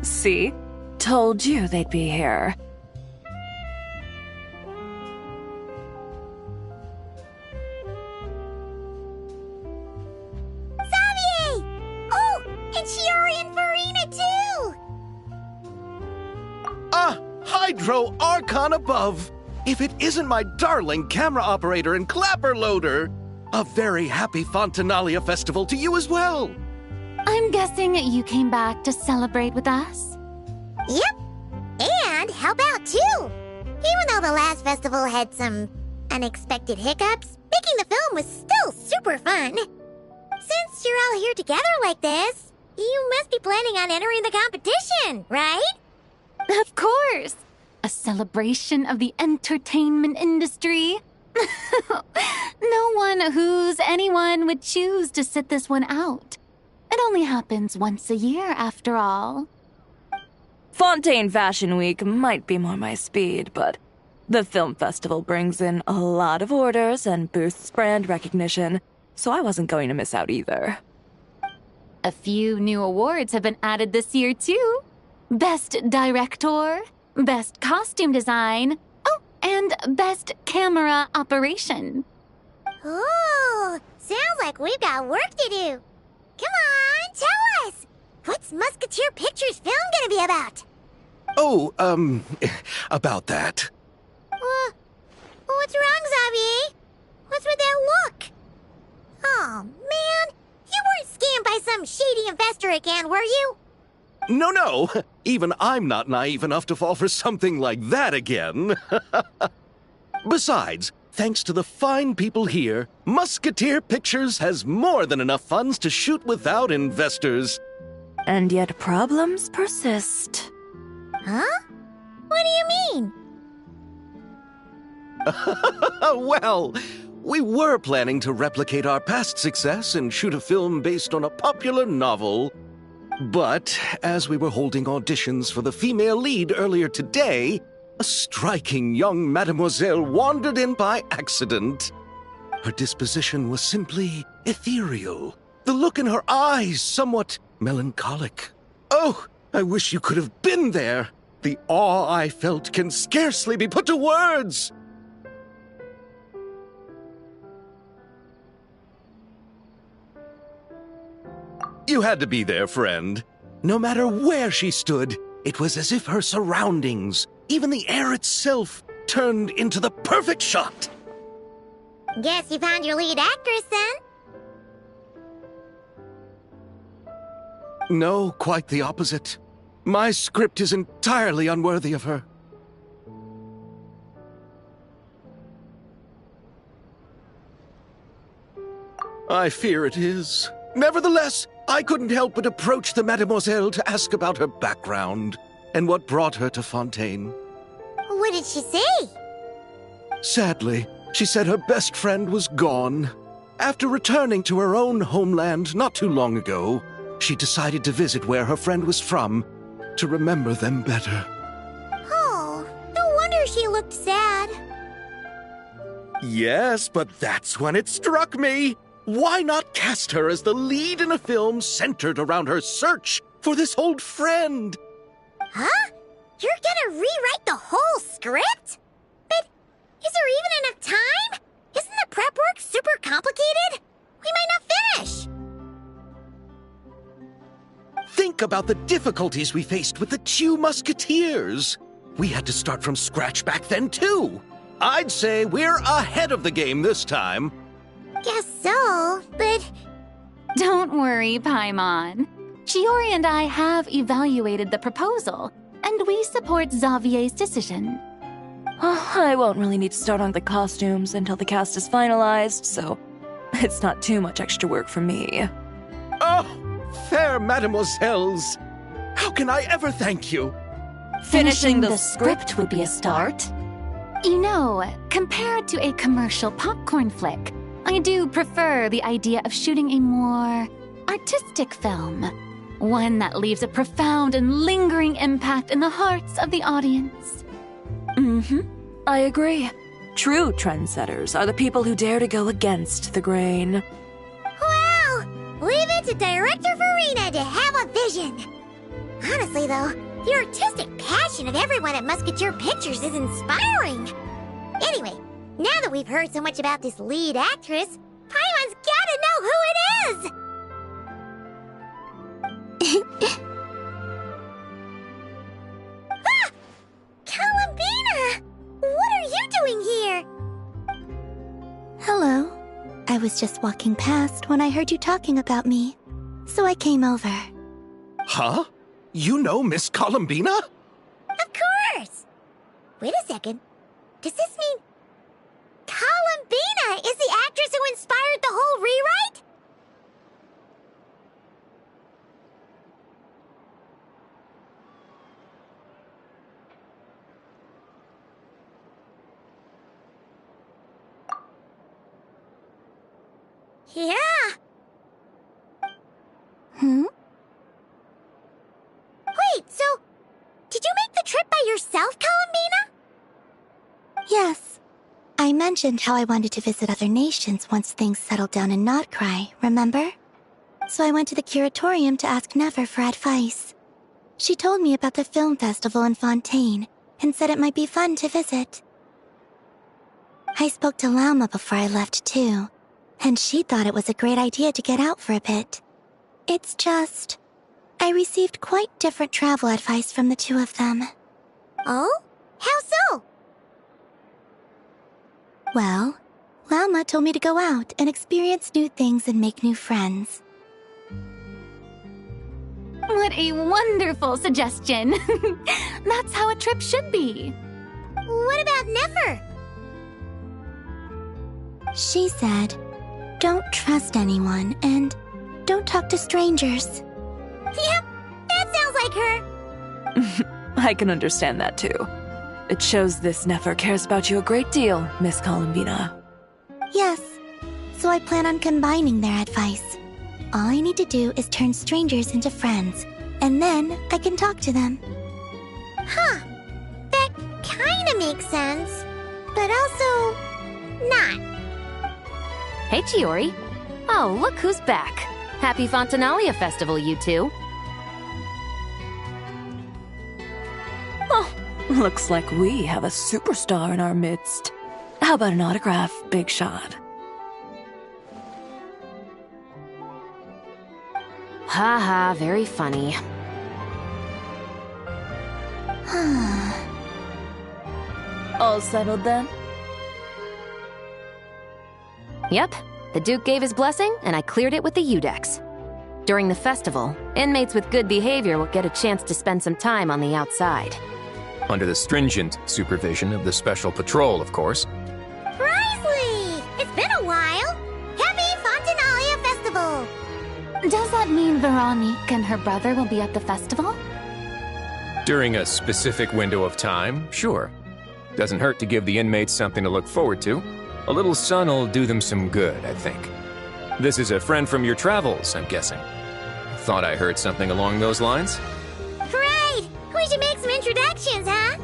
See? Told you they'd be here. Xavier! Oh, and Shiori and Farina too! Ah! Hydro Archon above! If it isn't my darling camera operator and clapper loader! A very happy Fontanalia festival to you as well! I'm guessing you came back to celebrate with us? Yep, and help out too! Even though the last festival had some unexpected hiccups, making the film was still super fun. Since you're all here together like this, you must be planning on entering the competition, right? Of course! A celebration of the entertainment industry. No one who's anyone would choose to sit this one out. It only happens once a year, after all. Fontaine Fashion Week might be more my speed, but the film festival brings in a lot of orders and boosts brand recognition, so I wasn't going to miss out either. A few new awards have been added this year, too. Best Director, Best Costume Design, oh, and Best Camera Operation. Ooh, sounds like we've got work to do. Come on, tell us! What's Musketeer Pictures film gonna be about? Oh, about that. What's wrong, Xavier? What's with that look? Oh, man, you weren't scammed by some shady investor again, were you? No, even I'm not naive enough to fall for something like that again. Besides, thanks to the fine people here, Musketeer Pictures has more than enough funds to shoot without investors. And yet problems persist. Huh? What do you mean? Well, we were planning to replicate our past success and shoot a film based on a popular novel. But as we were holding auditions for the female lead earlier today, a striking young mademoiselle wandered in by accident. Her disposition was simply ethereal, the look in her eyes somewhat melancholic. Oh, I wish you could have been there. The awe I felt can scarcely be put to words. You had to be there, friend. No matter where she stood, it was as if her surroundings, even the air itself, turned into the perfect shot. Guess you found your lead actress, then? No, quite the opposite. My script is entirely unworthy of her. I fear it is. Nevertheless, I couldn't help but approach the mademoiselle to ask about her background and what brought her to Fontaine. What did she say? Sadly, she said her best friend was gone. After returning to her own homeland not too long ago, she decided to visit where her friend was from to remember them better. Oh, no wonder she looked sad. Yes, but that's when it struck me. Why not cast her as the lead in a film centered around her search for this old friend? Huh? You're gonna rewrite the whole script? But is there even enough time? Isn't the prep work think about the difficulties we faced with the Two Musketeers. We had to start from scratch back then, too. I'd say we're ahead of the game this time. Guess so, but... Don't worry, Paimon. Shiori and I have evaluated the proposal, and we support Xavier's decision. I won't really need to start on the costumes until the cast is finalized, so it's not too much extra work for me. Oh, fair mademoiselles. How can I ever thank you? Finishing the script would be a start. You know, compared to a commercial popcorn flick, I do prefer the idea of shooting a more artistic film. One that leaves a profound and lingering impact in the hearts of the audience. I agree. True trendsetters are the people who dare to go against the grain. Wow! Leave it to Director Farina to have a vision. Honestly, though, the artistic passion of everyone at Musketeer Pictures is inspiring. Anyway, now that we've heard so much about this lead actress, Paimon's gotta know who it is! Ah! Columbina! What are you doing here? Hello. I was just walking past when I heard you talking about me, so I came over. Huh? You know Miss Columbina? Of course! Wait a second. Does this mean Columbina is the actress who inspired the whole rewrite? Yeah. Wait, so did you make the trip by yourself, Columbina? Yes. I mentioned how I wanted to visit other nations once things settled down in Notcry, remember? So I went to the curatorium to ask Never for advice. She told me about the film festival in Fontaine and said it might be fun to visit. I spoke to Lauma before I left too, and she thought it was a great idea to get out for a bit. It's just, I received quite different travel advice from the two of them. Oh? How so? Well, Lauma told me to go out and experience new things and make new friends. What a wonderful suggestion! That's how a trip should be. What about Never? She said, don't trust anyone and don't talk to strangers. Yep, that sounds like her. I can understand that too. It shows this Nefer cares about you a great deal, Miss Columbina. Yes, so I plan on combining their advice. All I need to do is turn strangers into friends, and then I can talk to them. Huh. That kinda makes sense, but also not. Hey, Chiori. Oh, look who's back. Happy Fontanalia Festival, you two. Oh, looks like we have a superstar in our midst. How about an autograph, Big Shot? Ha, very funny. All settled then? Yep, the Duke gave his blessing, and I cleared it with the Udex. During the festival, inmates with good behavior will get a chance to spend some time on the outside. Under the stringent supervision of the Special Patrol, of course. Risley! It's been a while. Happy Fontanalia Festival! Does that mean Veronique and her brother will be at the festival? During a specific window of time, sure. Doesn't hurt to give the inmates something to look forward to. A little sun'll do them some good, I think. This is a friend from your travels, I'm guessing. Thought I heard something along those lines. Great! We should make some introductions, huh?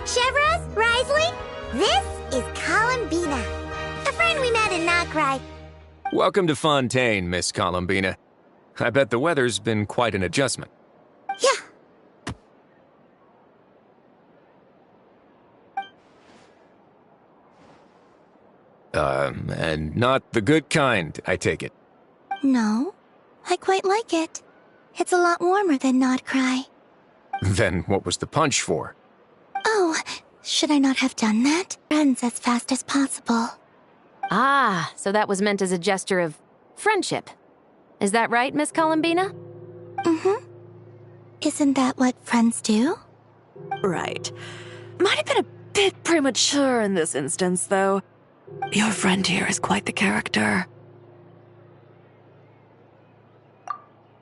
Chevros, Risley, this is Columbina, a friend we met in Notcry. Welcome to Fontaine, Miss Columbina. I bet the weather's been quite an adjustment. Yeah. And not the good kind, I take it. No, I quite like it. It's a lot warmer than Not Cry. Then what was the punch for? Oh, should I not have done that? Friends as fast as possible. Ah, so that was meant as a gesture of friendship. Is that right, Miss Columbina? Mm-hmm. Isn't that what friends do? Right. Might have been a bit premature in this instance, though. Your friend here is quite the character.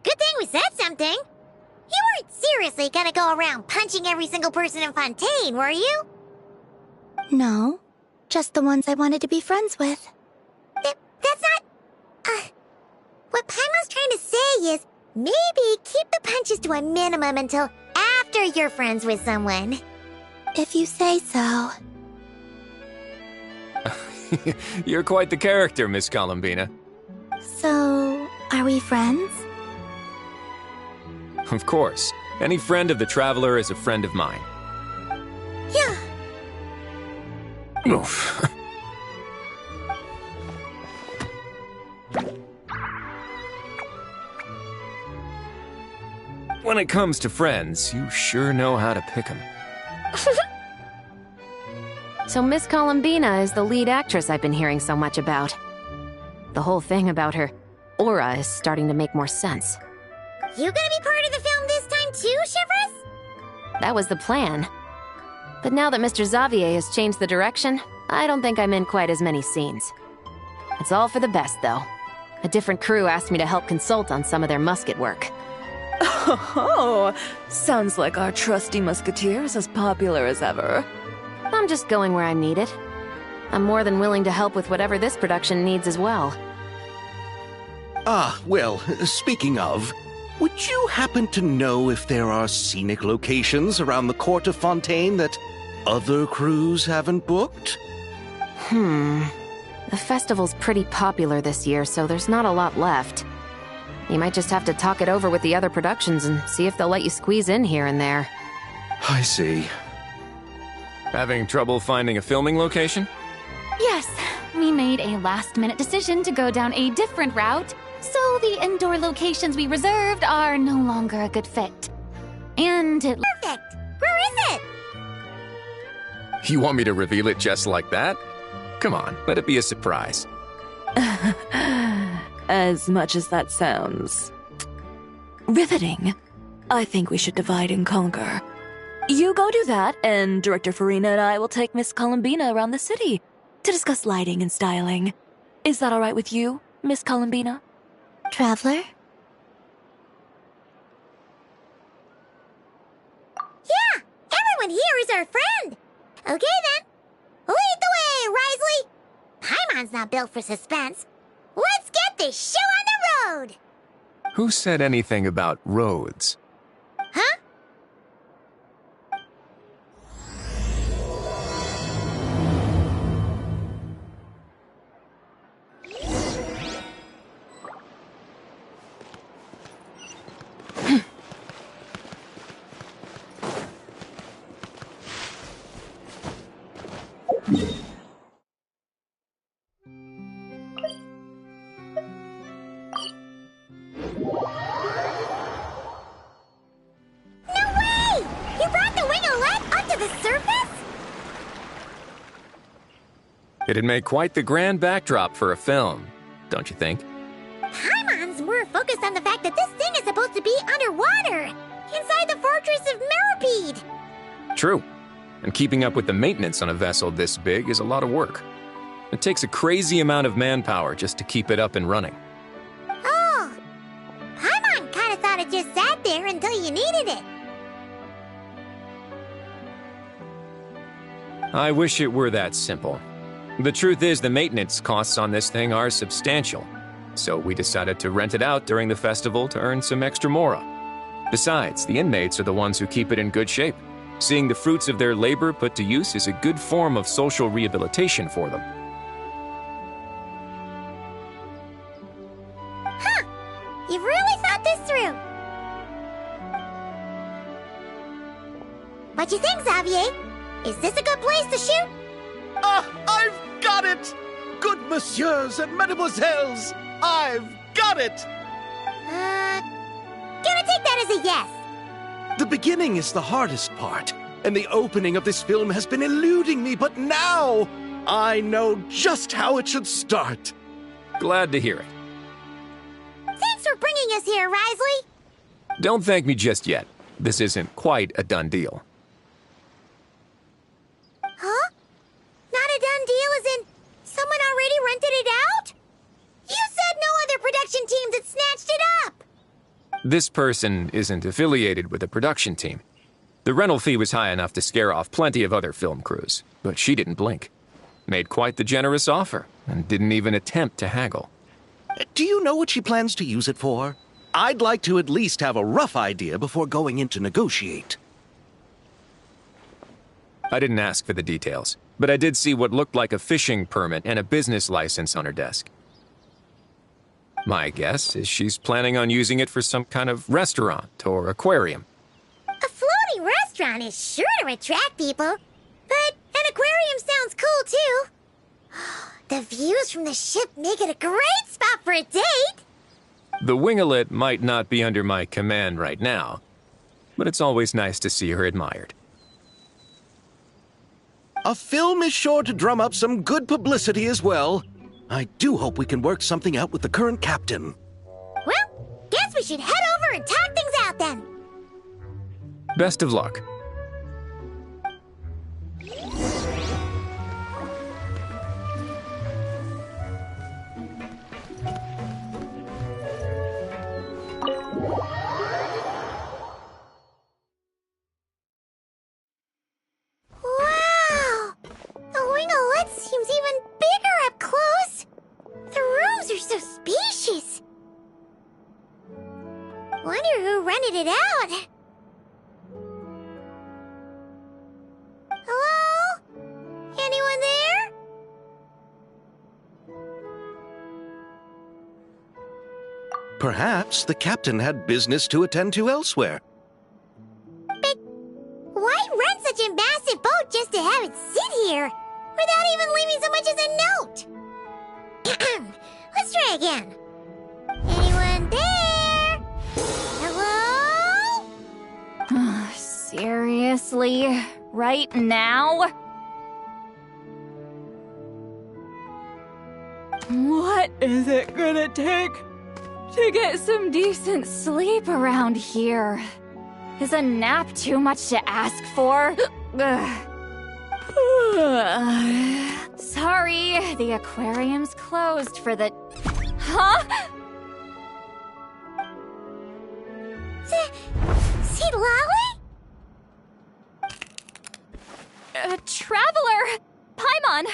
Good thing we said something. You weren't seriously gonna go around punching every single person in Fontaine, were you? No, just the ones I wanted to be friends with. That's not... What Paimon's trying to say is, maybe keep the punches to a minimum until after you're friends with someone. If you say so. You're quite the character, Miss Columbina. So, are we friends? Of course. Any friend of the Traveler is a friend of mine. Yeah. Oof. When it comes to friends, you sure know how to pick 'em. So Miss Columbina is the lead actress I've been hearing so much about. The whole thing about her aura is starting to make more sense. You gonna be part of the film this time too, Shivers? That was the plan. But now that Mr. Xavier has changed the direction, I don't think I'm in quite as many scenes. It's all for the best, though. A different crew asked me to help consult on some of their musket work. Oh, sounds like our trusty musketeer is as popular as ever. I'm just going where I'm needed. I'm more than willing to help with whatever this production needs as well. Ah, well, speaking of, would you happen to know if there are scenic locations around the court of Fontaine that other crews haven't booked? The festival's pretty popular this year, so there's not a lot left. You might just have to talk it over with the other productions and see if they'll let you squeeze in here and there. I see. Having trouble finding a filming location? Yes, we made a last-minute decision to go down a different route, so the indoor locations we reserved are no longer a good fit. And it... Perfect! Where is it? You want me to reveal it just like that? Come on, let it be a surprise. As much as that sounds riveting, I think we should divide and conquer. You go do that, and Director Farina and I will take Miss Columbina around the city to discuss lighting and styling. Is that all right with you, Miss Columbina? Traveler? Yeah! Everyone here is our friend! Okay then. Lead the way, Risley! Paimon's not built for suspense. Let's get this show on the road! Who said anything about roads? Huh? It'd make quite the grand backdrop for a film, don't you think? Paimon's more focused on the fact that this thing is supposed to be underwater, inside the fortress of Meropide. True. And keeping up with the maintenance on a vessel this big is a lot of work. It takes a crazy amount of manpower just to keep it up and running. Oh, Paimon kind of thought it just sat there until you needed it. I wish it were that simple. The truth is, the maintenance costs on this thing are substantial, so we decided to rent it out during the festival to earn some extra mora. Besides, the inmates are the ones who keep it in good shape. Seeing the fruits of their labor put to use is a good form of social rehabilitation for them. Huh, you've really thought this through. What you think, Xavier? Is this a good place to shoot? Ah, I've got it! Good messieurs and mesdemoiselles, I've got it! Gonna take that as a yes. The beginning is the hardest part, and the opening of this film has been eluding me, but now I know just how it should start. Glad to hear it. Thanks for bringing us here, Risley. Don't thank me just yet. This isn't quite a done deal. Huh? Not a done deal as in someone already rented it out? You said no other production teams had snatched it up! This person isn't affiliated with a production team. The rental fee was high enough to scare off plenty of other film crews, but she didn't blink. Made quite the generous offer, and didn't even attempt to haggle. Do you know what she plans to use it for? I'd like to at least have a rough idea before going in to negotiate. I didn't ask for the details, but I did see what looked like a fishing permit and a business license on her desk. My guess is she's planning on using it for some kind of restaurant or aquarium. A floating restaurant is sure to attract people, but an aquarium sounds cool too. The views from the ship make it a great spot for a date. The winglet might not be under my command right now, but it's always nice to see her admired. A film is sure to drum up some good publicity as well. I do hope we can work something out with the current captain. Well, guess we should head over and talk things out then. Best of luck. Wow! The winglet seems even bigger up close. The rooms are so spacious. Wonder who rented it out. Hello? Anyone there? Perhaps the captain had business to attend to elsewhere. But why rent such a massive boat just to have it sit here without even leaving so much as a note? Let's try again. Anyone there? Hello? Seriously? Right now? What is it gonna take to get some decent sleep around here? Is a nap too much to ask for? Sorry, the aquarium's closed for the... Huh? See Lolly? Traveler! Paimon!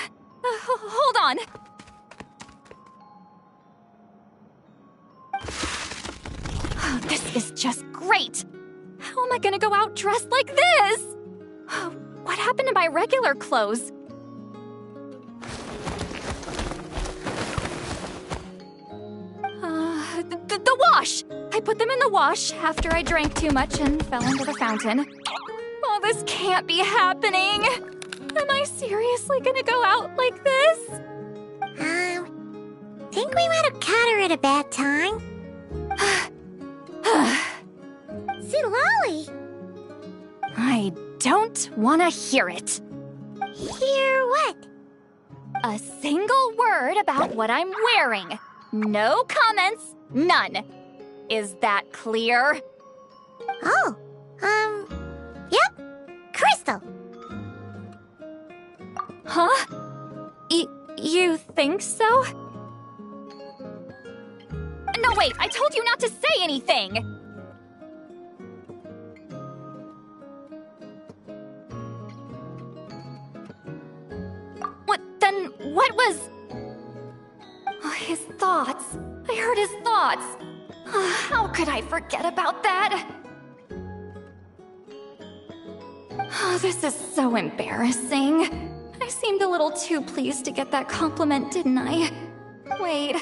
Hold on. Oh, this is just great! How am I gonna go out dressed like this? Oh, what happened to my regular clothes? The wash! I put them in the wash after I drank too much and fell into the fountain. Oh, this can't be happening! Am I seriously gonna go out like this? Think we might have caught her at a bad time. See Lolly? I don't want to hear it. Hear what? A single word about what I'm wearing. No comments, none. Is that clear? Oh, yep. Crystal. Huh? You think so? No, wait, I told you not to say anything! What was... Oh, his thoughts. I heard his thoughts. How could I forget about that? Oh, this is so embarrassing. I seemed a little too pleased to get that compliment, didn't I? Wait,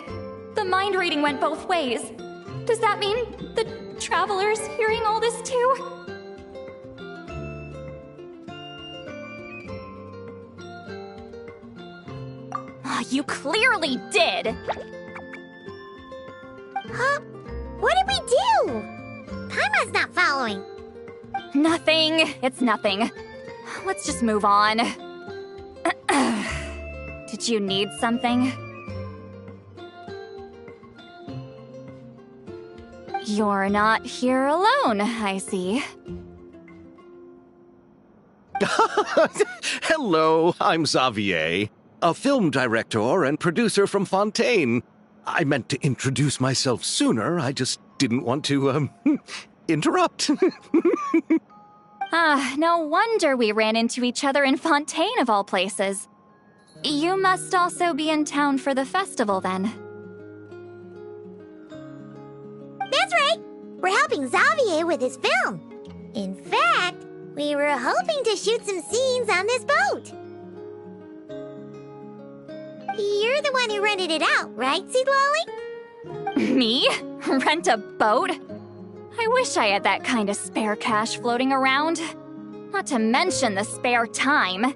the mind reading went both ways. Does that mean the traveler's hearing all this too? You clearly did! Huh? What did we do? Paimon's not following? Nothing. It's nothing. Let's just move on. Did you need something? You're not here alone, I see. Hello, I'm Xavier, a film director and producer from Fontaine. I meant to introduce myself sooner, I just didn't want to, interrupt. No wonder we ran into each other in Fontaine of all places. You must also be in town for the festival, then. That's right! We're helping Xavier with his film. In fact, we were hoping to shoot some scenes on this boat. You're the one who rented it out, right, Seed Lolly? Me? Rent a boat? I wish I had that kind of spare cash floating around. Not to mention the spare time.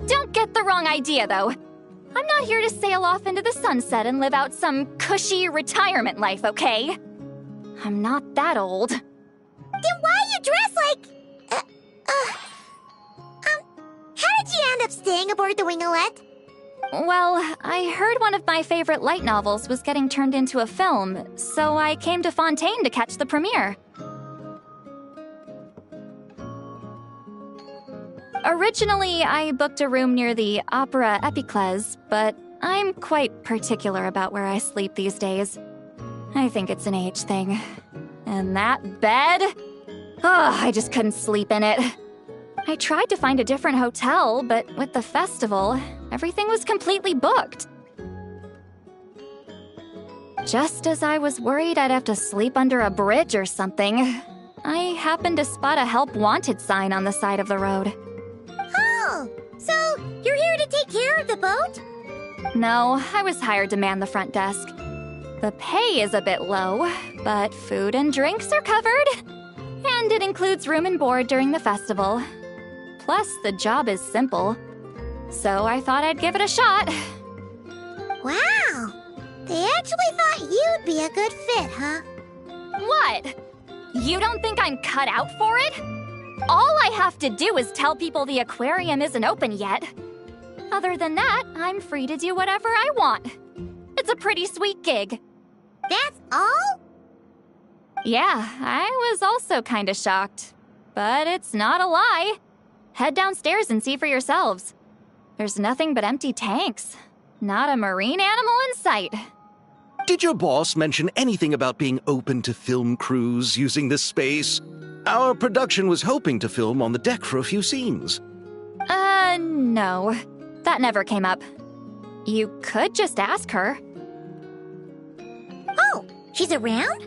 Don't get the wrong idea, though. I'm not here to sail off into the sunset and live out some cushy retirement life, okay? I'm not that old. Then why you dress like... how did you end up staying aboard the Winglet? Well, I heard one of my favorite light novels was getting turned into a film, so I came to Fontaine to catch the premiere. Originally, I booked a room near the Opera Epiclese, but I'm quite particular about where I sleep these days. I think it's an age thing. And that bed? Oh, I just couldn't sleep in it. I tried to find a different hotel, but with the festival, everything was completely booked. Just as I was worried I'd have to sleep under a bridge or something, I happened to spot a help wanted sign on the side of the road. Oh, so you're here to take care of the boat? No, I was hired to man the front desk. The pay is a bit low, but food and drinks are covered. And it includes room and board during the festival. Plus, the job is simple. So I thought I'd give it a shot. Wow! They actually thought you'd be a good fit, huh? What? You don't think I'm cut out for it? All I have to do is tell people the aquarium isn't open yet. Other than that, I'm free to do whatever I want. It's a pretty sweet gig. That's all? Yeah, I was also kinda shocked. But it's not a lie. Head downstairs and see for yourselves. There's nothing but empty tanks. Not a marine animal in sight. Did your boss mention anything about being open to film crews using this space? Our production was hoping to film on the deck for a few scenes. No. That never came up. You could just ask her. Oh, she's around?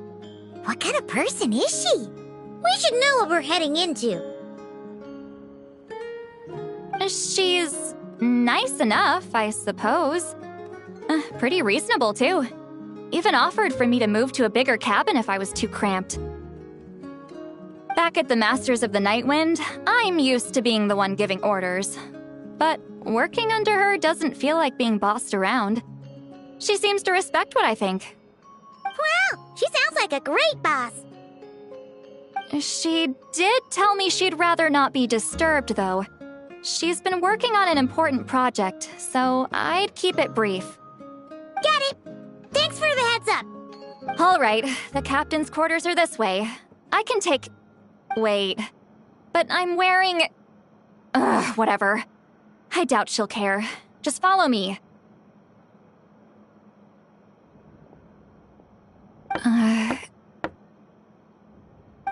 What kind of person is she? We should know what we're heading into. She's nice enough, I suppose. Pretty reasonable, too. Even offered for me to move to a bigger cabin if I was too cramped. Back at the Masters of the Nightwind, I'm used to being the one giving orders. But working under her doesn't feel like being bossed around. She seems to respect what I think. Wow, she sounds like a great boss. She did tell me she'd rather not be disturbed, though. She's been working on an important project, so I'd keep it brief. Got it. Thanks for the heads up. All right, the captain's quarters are this way. I can take... Wait. But I'm wearing... whatever. I doubt she'll care. Just follow me.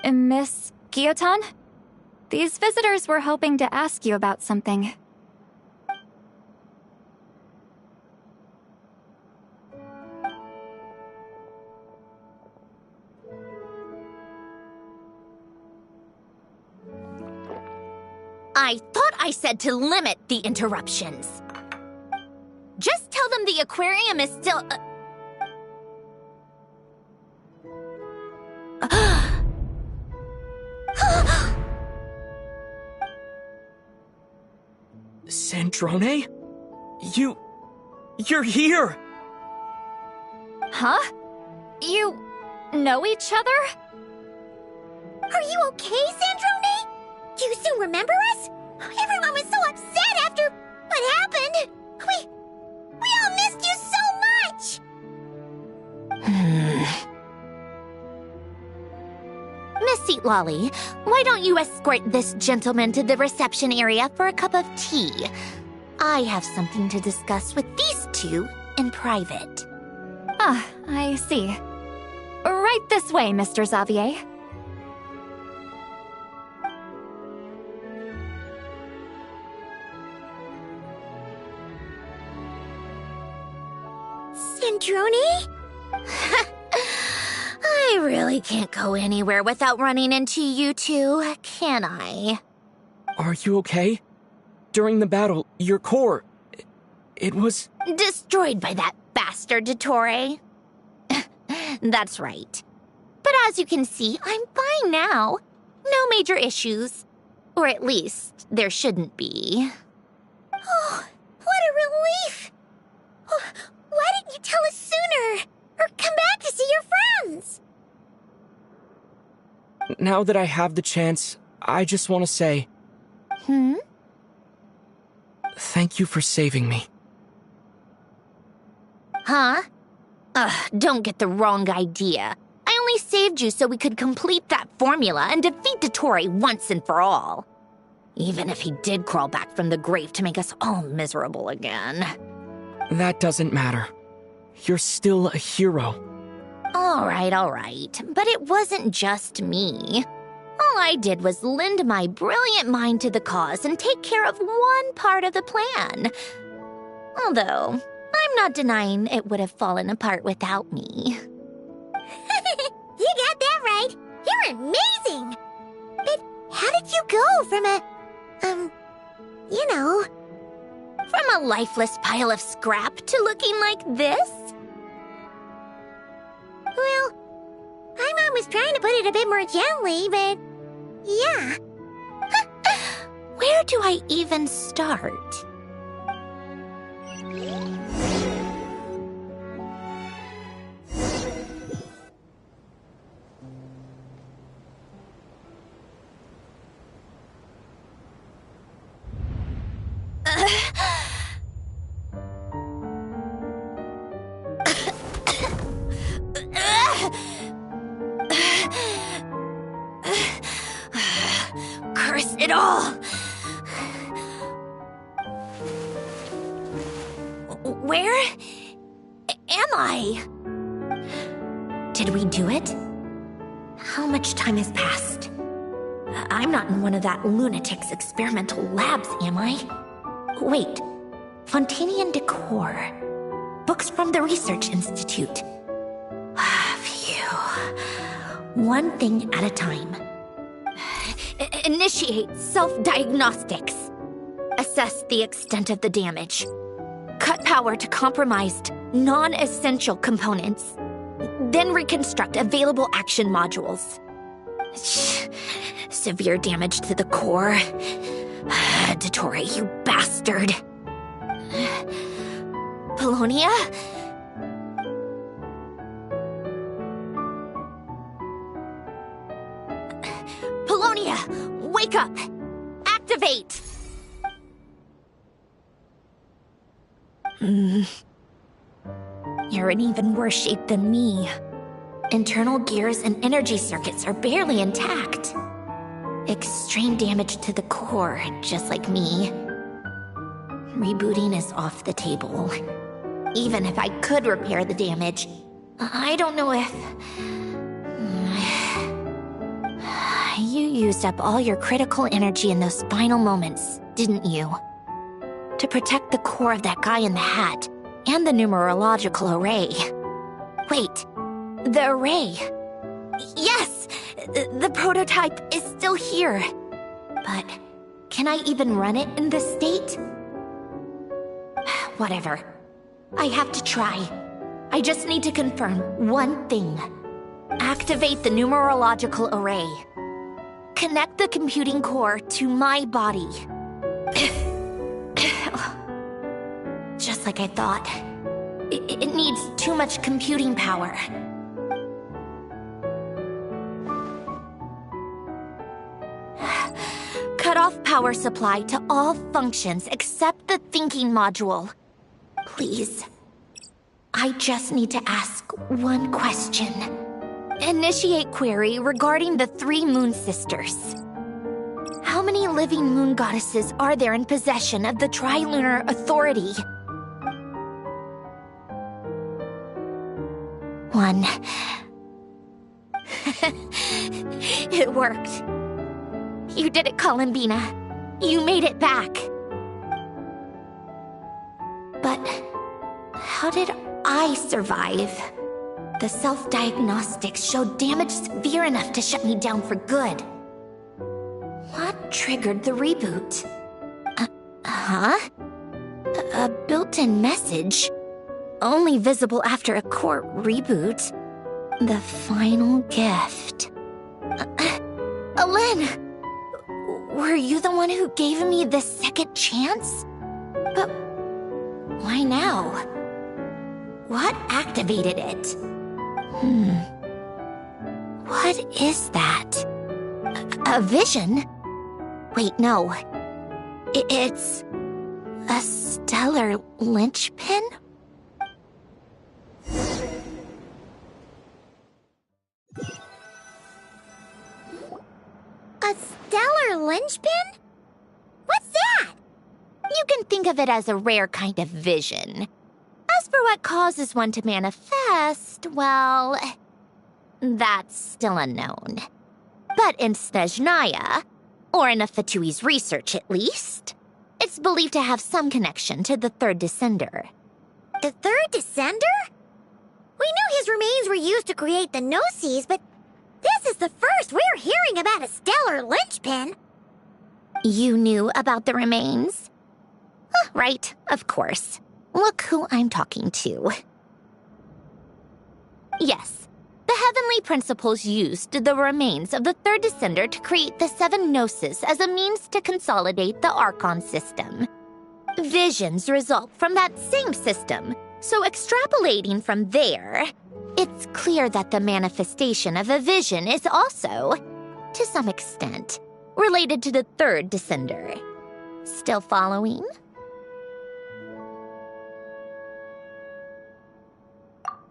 Miss Guillotin? These visitors were hoping to ask you about something. I thought I said to limit the interruptions. Just tell them the aquarium is still... Sandrone? You're here! Huh? You know each other? Are you okay, Sandrone? Do you still remember us? Everyone was so upset after what happened. We all missed you so much! Miss Seat Lolly, why don't you escort this gentleman to the reception area for a cup of tea? I have something to discuss with these two in private. Ah, I see. Right this way, Mr. Xavier. Sandrone? I really can't go anywhere without running into you two, can I? Are you okay? During the battle, your core... It was... Destroyed by that bastard Dottore. That's right. But as you can see, I'm fine now. No major issues. Or at least, there shouldn't be. Oh, what a relief! Oh, why didn't you tell us sooner? Or come back to see your friends? Now that I have the chance, I just want to say... Thank you for saving me. Huh? Don't get the wrong idea. I only saved you so we could complete that formula and defeat Dottore once and for all. Even if he did crawl back from the grave to make us all miserable again. That doesn't matter. You're still a hero. All right. But it wasn't just me. All I did was lend my brilliant mind to the cause and take care of one part of the plan. Although, I'm not denying it would have fallen apart without me. You got that right. You're amazing. But how did you go from From a lifeless pile of scrap to looking like this? Well, my mom was trying to put it a bit more gently, but yeah. Where do I even start? Curse it all! Where am I? Did we do it? How much time has passed? I'm not in one of that lunatic's experimental labs, am I? Wait, Fontanian Decor. Books from the Research Institute. Phew. One thing at a time. Initiate self-diagnostics. Assess the extent of the damage. Cut power to compromised, non-essential components. Then reconstruct available action modules. Severe damage to the core. Dottore, you bastard. Polonia? Polonia, wake up! Activate! You're in even worse shape than me. Internal gears and energy circuits are barely intact. Extreme damage to the core, just like me. Rebooting is off the table. Even if I could repair the damage, I don't know if... You used up all your critical energy in those final moments, didn't you? To protect the core of that guy in the hat, and the numerological array. Wait, the array. Yes! The prototype is still here. But can I even run it in this state? Whatever. I have to try. I just need to confirm one thing. Activate the numerological array. Connect the computing core to my body. Just like I thought. It needs too much computing power. cut off power supply to all functions except the thinking module. Please. I just need to ask one question. Initiate query regarding the 3 moon sisters. How many living moon goddesses are there in possession of the Trilunar Authority? 1. It worked. You did it, Columbina. You made it back. But how did I survive? The self-diagnostics showed damage severe enough to shut me down for good. What triggered the reboot? A built-in message? Only visible after a core reboot. The final gift. Alen! Were you the one who gave me the second chance? But why now? What activated it? What is that? A vision? Wait, no. It's a stellar linchpin? A stellar linchpin? What's that? You can think of it as a rare kind of vision. As for what causes one to manifest, well, that's still unknown. But in Snezhnaya, or in Afatui's research at least, it's believed to have some connection to the third descender. The third descender? We knew his remains were used to create the Gnosis, but this is the first we're hearing about a stellar linchpin. You knew about the remains? Right, of course. Look who I'm talking to. Yes, the Heavenly Principles used the remains of the third descender to create the 7 Gnosis as a means to consolidate the Archon system. Visions result from that same system, so extrapolating from there, it's clear that the manifestation of a vision is also, to some extent, related to the third descender. Still following?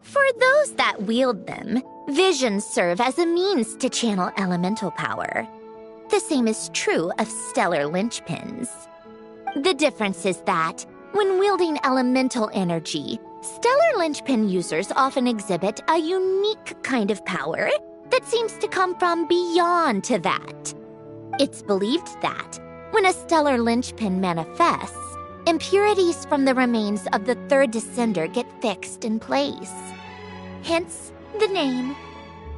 For those that wield them, visions serve as a means to channel elemental power. The same is true of stellar linchpins. The difference is that, when wielding elemental energy, stellar linchpin users often exhibit a unique kind of power that seems to come from beyond to that. It's believed that, when a stellar linchpin manifests, impurities from the remains of the third descender get fixed in place. Hence, the name.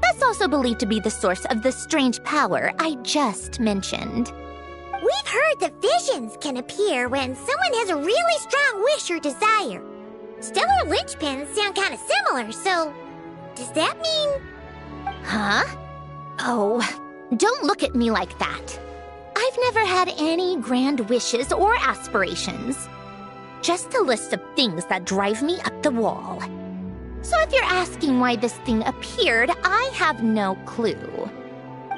That's also believed to be the source of the strange power I just mentioned. We've heard that visions can appear when someone has a really strong wish or desire. Stellar linchpins sound kind of similar, so does that mean... Huh? Oh, don't look at me like that. I've never had any grand wishes or aspirations. Just a list of things that drive me up the wall. So if you're asking why this thing appeared, I have no clue.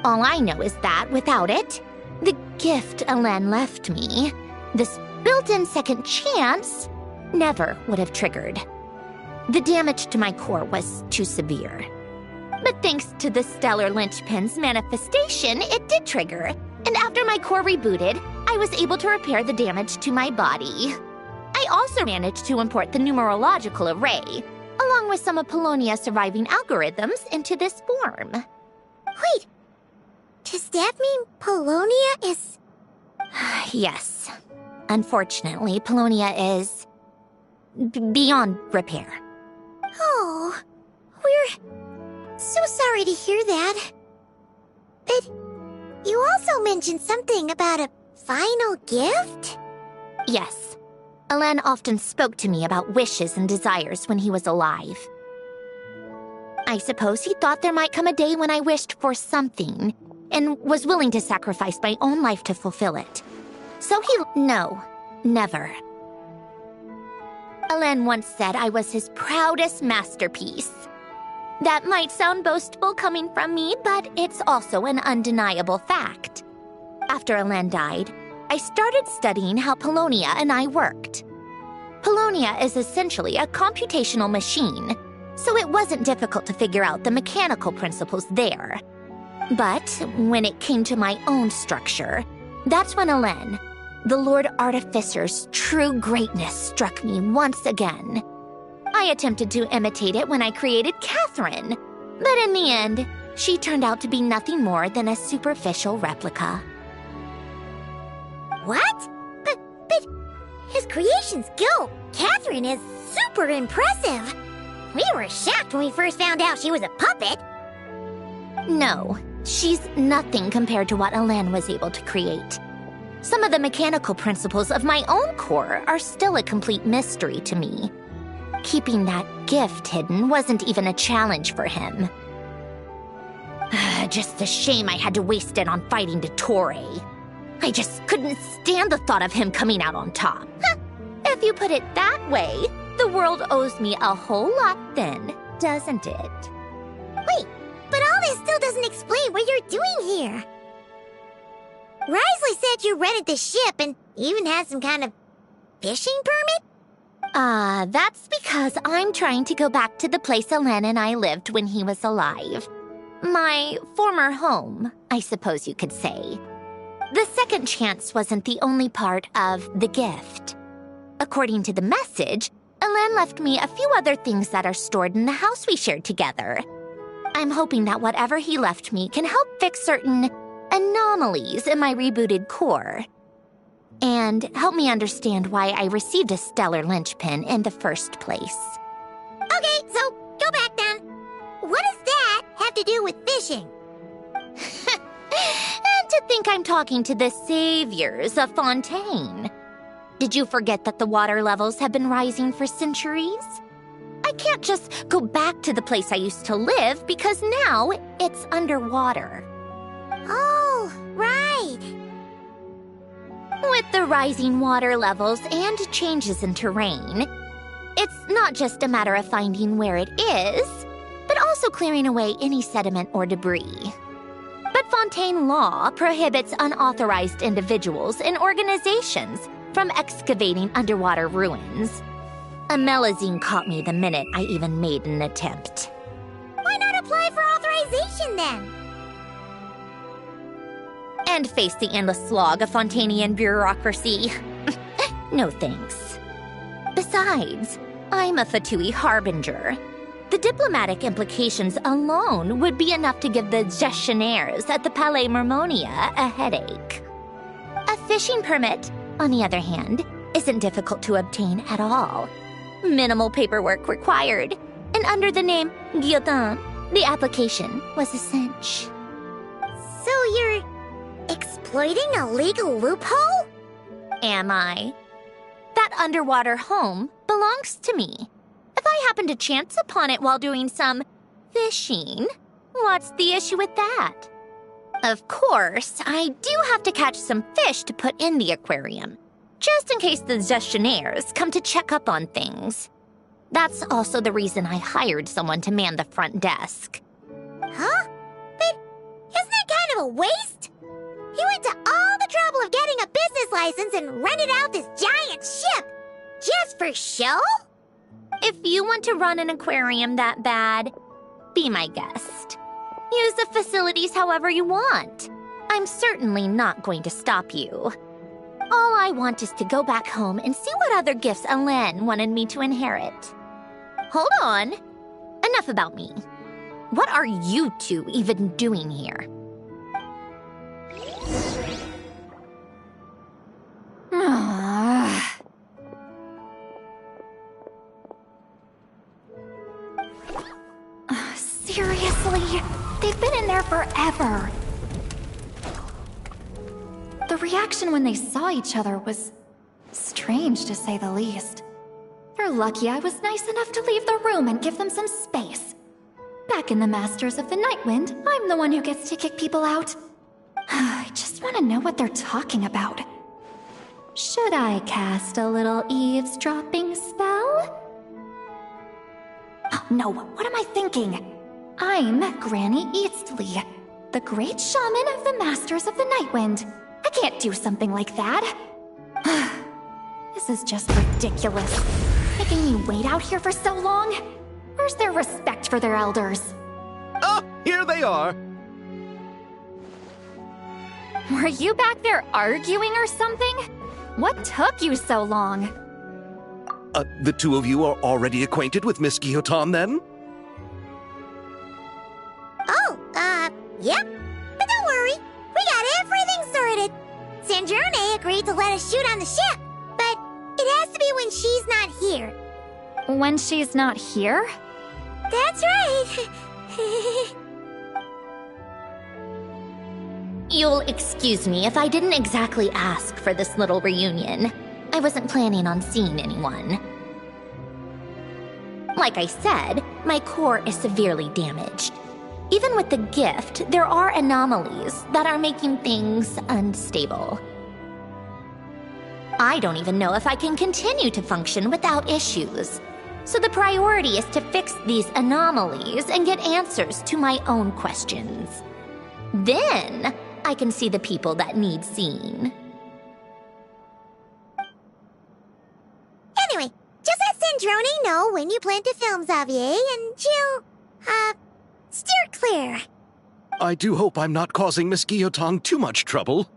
All I know is that without it, the gift Alen left me, this built-in second chance, never would have triggered. The damage to my core was too severe. But thanks to the stellar linchpin's manifestation, it did trigger. And after my core rebooted, I was able to repair the damage to my body. I also managed to import the numerological array, along with some of Polonia's surviving algorithms, into this form. Wait, does that mean Polonia is... Yes. Unfortunately, Polonia is... beyond repair. Oh, we're so sorry to hear that. But you also mentioned something about a final gift? Yes. Alen often spoke to me about wishes and desires when he was alive. I suppose he thought there might come a day when I wished for something, and was willing to sacrifice my own life to fulfill it. So no, never. Alen once said I was his proudest masterpiece. That might sound boastful coming from me, but it's also an undeniable fact. After Alen died, I started studying how Polonia and I worked. Polonia is essentially a computational machine, so it wasn't difficult to figure out the mechanical principles there. But when it came to my own structure, that's when Alen, the Lord Artificer's true greatness, struck me once again. I attempted to imitate it when I created Catherine, but in the end, she turned out to be nothing more than a superficial replica. What? But his creation skill, Catherine, is super impressive. We were shocked when we first found out she was a puppet. No, she's nothing compared to what Alen was able to create. Some of the mechanical principles of my own core are still a complete mystery to me. Keeping that gift hidden wasn't even a challenge for him. Just a shame I had to waste it on fighting Dottore. I just couldn't stand the thought of him coming out on top. If you put it that way, the world owes me a whole lot then, doesn't it? Wait, but all this still doesn't explain what you're doing here. Risley said you rented the ship and even had some kind of fishing permit? That's because I'm trying to go back to the place Alen and I lived when he was alive. My former home, I suppose you could say. The second chance wasn't the only part of the gift. According to the message, Alen left me a few other things that are stored in the house we shared together. I'm hoping that whatever he left me can help fix certain anomalies in my rebooted core. And help me understand why I received a stellar linchpin in the first place. Okay, so go back then. What does that have to do with fishing? And to think I'm talking to the saviors of Fontaine. Did you forget that the water levels have been rising for centuries? I can't just go back to the place I used to live because now it's underwater. Oh, right. With the rising water levels and changes in terrain, it's not just a matter of finding where it is, but also clearing away any sediment or debris. But Fontaine law prohibits unauthorized individuals and organizations from excavating underwater ruins. Amelazine caught me the minute I even made an attempt. Why not apply for authorization then? And face the endless slog of Fontainian bureaucracy. No thanks. Besides, I'm a Fatui harbinger. The diplomatic implications alone would be enough to give the gestionnaires at the Palais Mermonia a headache. A fishing permit, on the other hand, isn't difficult to obtain at all. Minimal paperwork required, and under the name Guillotin, the application was a cinch. So you're exploiting a legal loophole? Am I? That underwater home belongs to me. If I happen to chance upon it while doing some fishing, what's the issue with that? Of course, I do have to catch some fish to put in the aquarium, just in case the gestionnaires come to check up on things. That's also the reason I hired someone to man the front desk. Huh? But isn't that kind of a waste? You went to all the trouble of getting a business license and rented out this giant ship, just for show? If you want to run an aquarium that bad, be my guest. Use the facilities however you want. I'm certainly not going to stop you. All I want is to go back home and see what other gifts Alen wanted me to inherit. Hold on. Enough about me. What are you two even doing here? Seriously? They've been in there forever. The reaction when they saw each other was strange, to say the least. They're lucky I was nice enough to leave the room and give them some space. Back in the Masters of the Nightwind, I'm the one who gets to kick people out. I just want to know what they're talking about. Should I cast a little eavesdropping spell? Oh, no, what am I thinking? I'm Granny Eastley, the great shaman of the Masters of the Nightwind. I can't do something like that. This is just ridiculous. Making me wait out here for so long? Where's their respect for their elders? Oh, here they are. Were you back there arguing or something? What took you so long? The two of you are already acquainted with Miss Guillotin, then? Oh, yep. But don't worry, we got everything sorted. Sandrone agreed to let us shoot on the ship, but it has to be when she's not here. When she's not here? That's right. You'll excuse me if I didn't exactly ask for this little reunion. I wasn't planning on seeing anyone. Like I said, my core is severely damaged. Even with the gift, there are anomalies that are making things unstable. I don't even know if I can continue to function without issues. So the priority is to fix these anomalies and get answers to my own questions. Then, I can see the people that need seeing. Anyway, just let Sandrone know when you plan to film Xavier, and she'll, steer clear. I do hope I'm not causing Miss Guillotin too much trouble.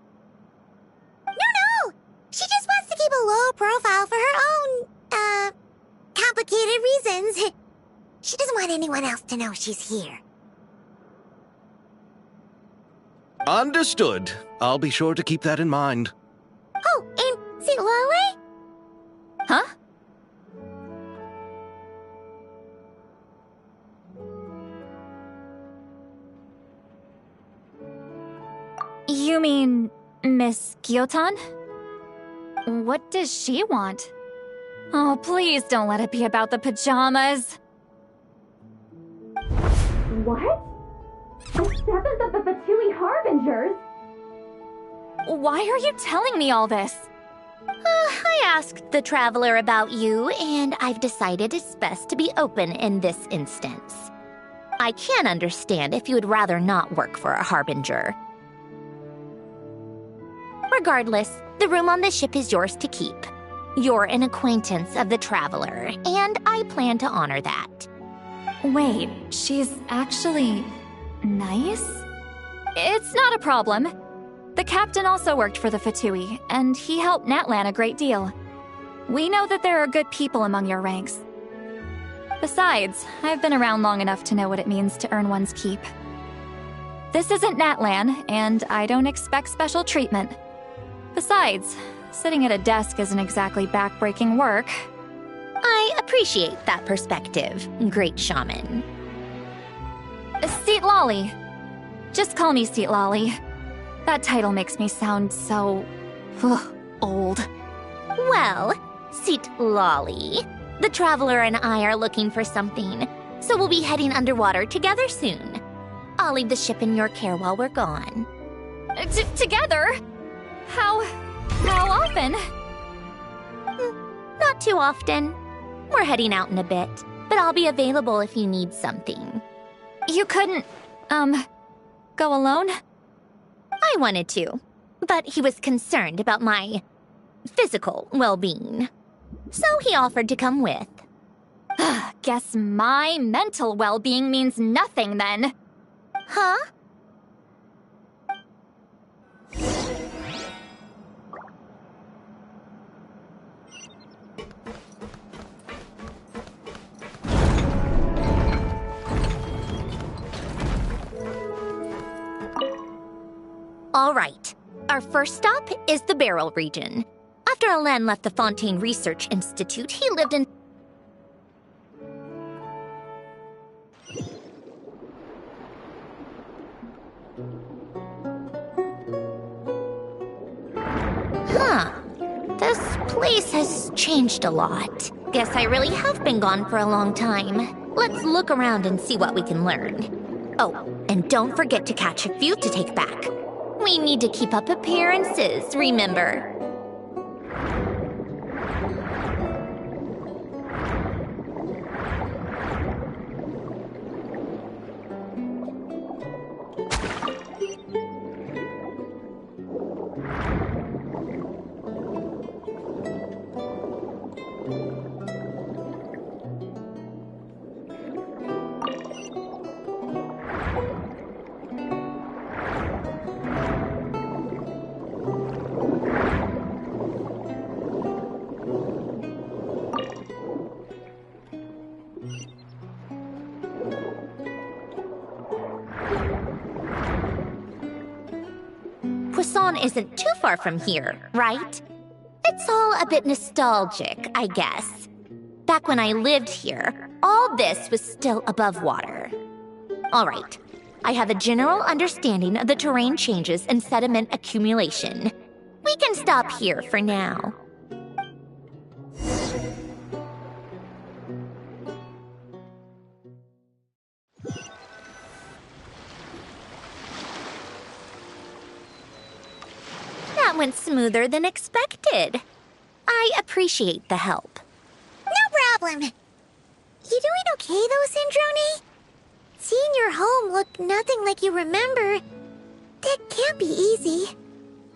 No! She just wants to keep a low profile for her own, complicated reasons. She doesn't want anyone else to know she's here. Understood. I'll be sure to keep that in mind. Oh, and St. Lolly? Huh? You mean Miss Guillotin? What does she want? Oh, please don't let it be about the pajamas. What? The seventh of the Fatui Harbingers? Why are you telling me all this? I asked the Traveler about you, and I've decided it's best to be open in this instance. I can understand if you would rather not work for a Harbinger. Regardless, the room on the ship is yours to keep. You're an acquaintance of the Traveler, and I plan to honor that. Wait, she's actually nice? It's not a problem. The captain also worked for the Fatui, and he helped Natlan a great deal. We know that there are good people among your ranks. Besides, I've been around long enough to know what it means to earn one's keep. This isn't Natlan, and I don't expect special treatment. Besides, sitting at a desk isn't exactly back-breaking work. I appreciate that perspective, great shaman. Seat Lolly. Just call me Seat Lolly. That title makes me sound so... old. Well, Seat Lolly, the Traveler and I are looking for something, so we'll be heading underwater together soon. I'll leave the ship in your care while we're gone. Together? How often? Not too often. We're heading out in a bit, but I'll be available if you need something. You couldn't, go alone? I wanted to, but he was concerned about my physical well-being. So he offered to come with. Guess my mental well-being means nothing then. Huh? All right. Our first stop is the Beryl region. After Alain left the Fontaine Research Institute, he lived in... Huh. This place has changed a lot. Guess I really have been gone for a long time. Let's look around and see what we can learn. Oh, and don't forget to catch a few to take back. We need to keep up appearances, remember? Busan isn't too far from here, right? It's all a bit nostalgic, I guess. Back when I lived here, all this was still above water. All right, I have a general understanding of the terrain changes and sediment accumulation. We can stop here for now. That went smoother than expected. I appreciate the help. No problem. You doing okay though, Syndrome? Seeing your home look nothing like you remember, that can't be easy.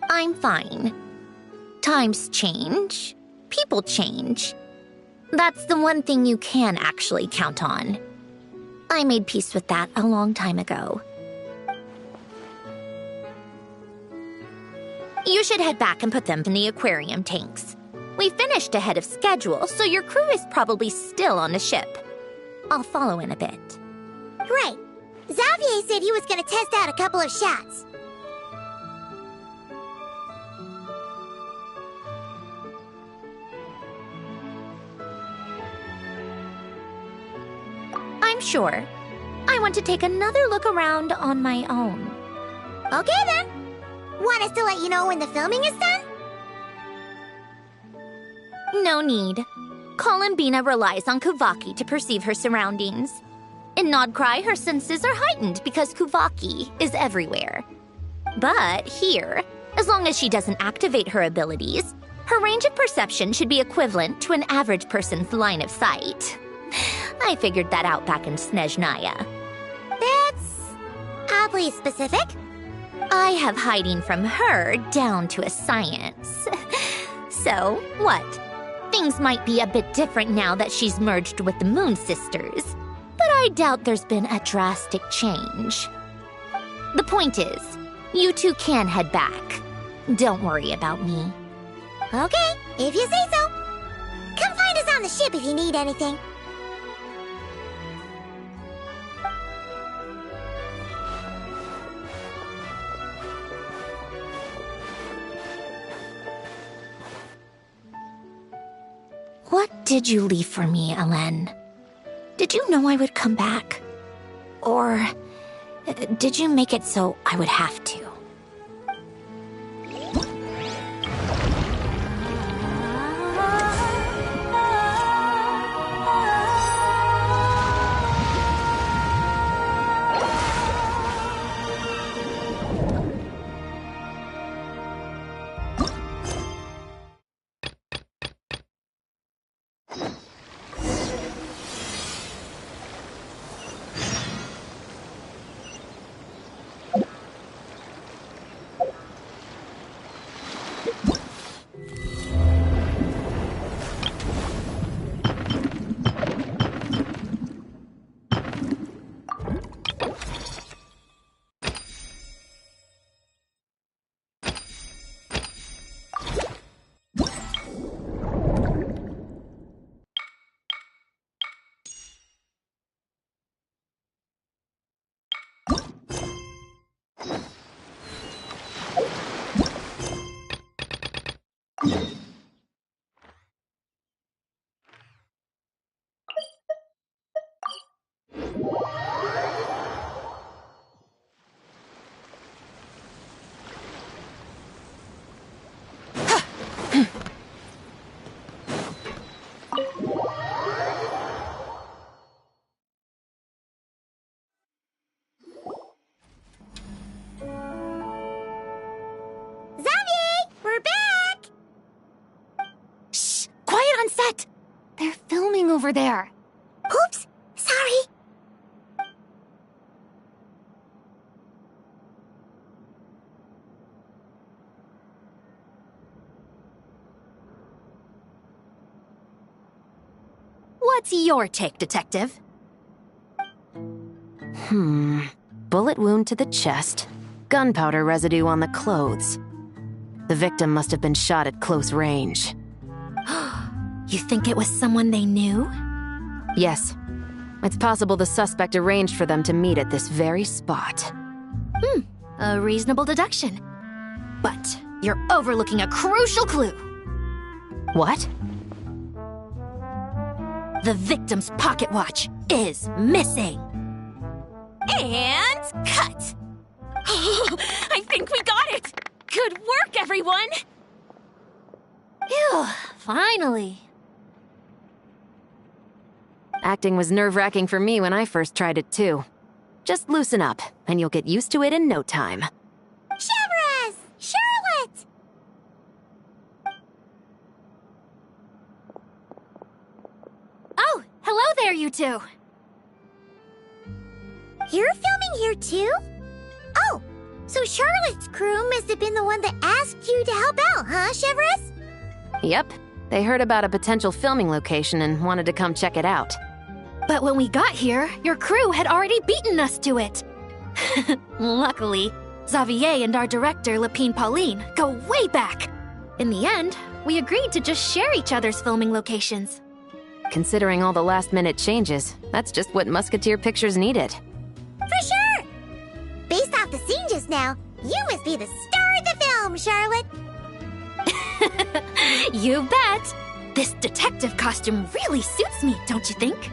I'm fine. Times change. People change. That's the one thing you can actually count on. I made peace with that a long time ago. You should head back and put them in the aquarium tanks. We finished ahead of schedule, so your crew is probably still on the ship. I'll follow in a bit. Right. Xavier said he was gonna test out a couple of shots. I'm sure. I want to take another look around on my own. Okay then. Want us to let you know when the filming is done? No need. Columbina relies on Kuvaki to perceive her surroundings. In Nodcry, her senses are heightened because Kuvaki is everywhere. But here, as long as she doesn't activate her abilities, her range of perception should be equivalent to an average person's line of sight. I figured that out back in Snezhnaya. That's oddly specific. I have hiding from her down to a science. So, what? Things might be a bit different now that she's merged with the Moon Sisters, but I doubt there's been a drastic change. The point is, you two can head back. Don't worry about me. Okay, if you say so. Come find us on the ship if you need anything. What did you leave for me, Alen? Did you know I would come back? Or did you make it so I would have to? They're filming over there. Oops, sorry. What's your take, Detective? Bullet wound to the chest. Gunpowder residue on the clothes. The victim must have been shot at close range. You think it was someone they knew? Yes. It's possible the suspect arranged for them to meet at this very spot. A reasonable deduction. But you're overlooking a crucial clue. What? The victim's pocket watch is missing. And cut! I think we got it! Good work, everyone! Phew, finally. Acting was nerve-wracking for me when I first tried it too. Just loosen up, and you'll get used to it in no time. Severus! Charlotte! Oh, hello there, you two! You're filming here too? Oh, so Charlotte's crew must have been the one that asked you to help out, huh, Severus? Yep, they heard about a potential filming location and wanted to come check it out. But when we got here, your crew had already beaten us to it. Luckily, Xavier and our director, Lapine Pauline, go way back. In the end, we agreed to just share each other's filming locations. Considering all the last-minute changes, that's just what Musketeer Pictures needed. For sure! Based off the scene just now, you must be the star of the film, Charlotte! You bet! This detective costume really suits me, don't you think?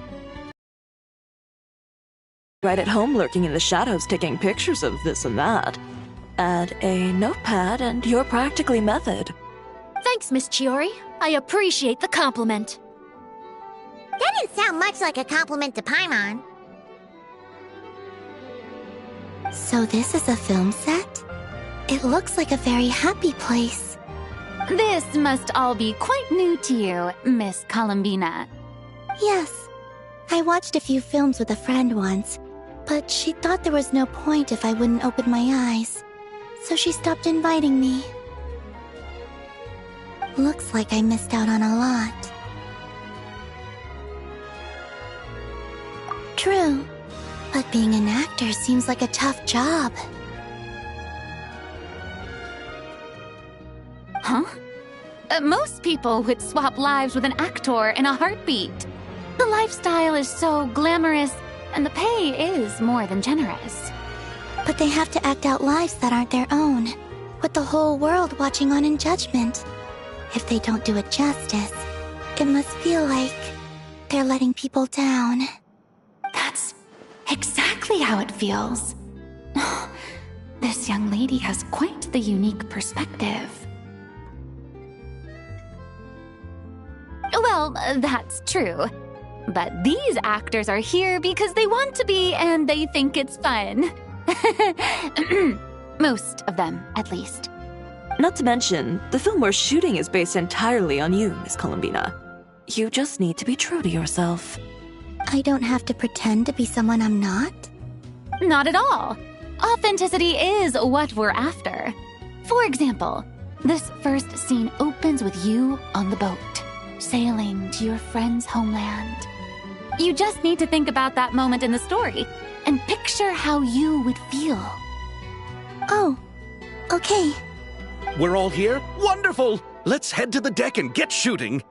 Right at home lurking in the shadows taking pictures of this and that. Add a notepad and you're practically method. Thanks, Miss Chiori. I appreciate the compliment. That didn't sound much like a compliment to Paimon. So this is a film set? It looks like a very happy place. This must all be quite new to you, Miss Columbina. Yes. I watched a few films with a friend once, but she thought there was no point if I wouldn't open my eyes. So she stopped inviting me. Looks like I missed out on a lot. True, but being an actor seems like a tough job. Huh? Most people would swap lives with an actor in a heartbeat. The lifestyle is so glamorous, and the pay is more than generous. But they have to act out lives that aren't their own, with the whole world watching on in judgment. If they don't do it justice, it must feel like they're letting people down. That's exactly how it feels. This young lady has quite the unique perspective. Well, that's true. But these actors are here because they want to be and they think it's fun. Most of them, at least. Not to mention, the film we're shooting is based entirely on you, Miss Columbina. You just need to be true to yourself. I don't have to pretend to be someone I'm not? Not at all. Authenticity is what we're after. For example, this first scene opens with you on the boat, sailing to your friend's homeland. You just need to think about that moment in the story and picture how you would feel. Oh, okay. We're all here? Wonderful! Let's head to the deck and get shooting.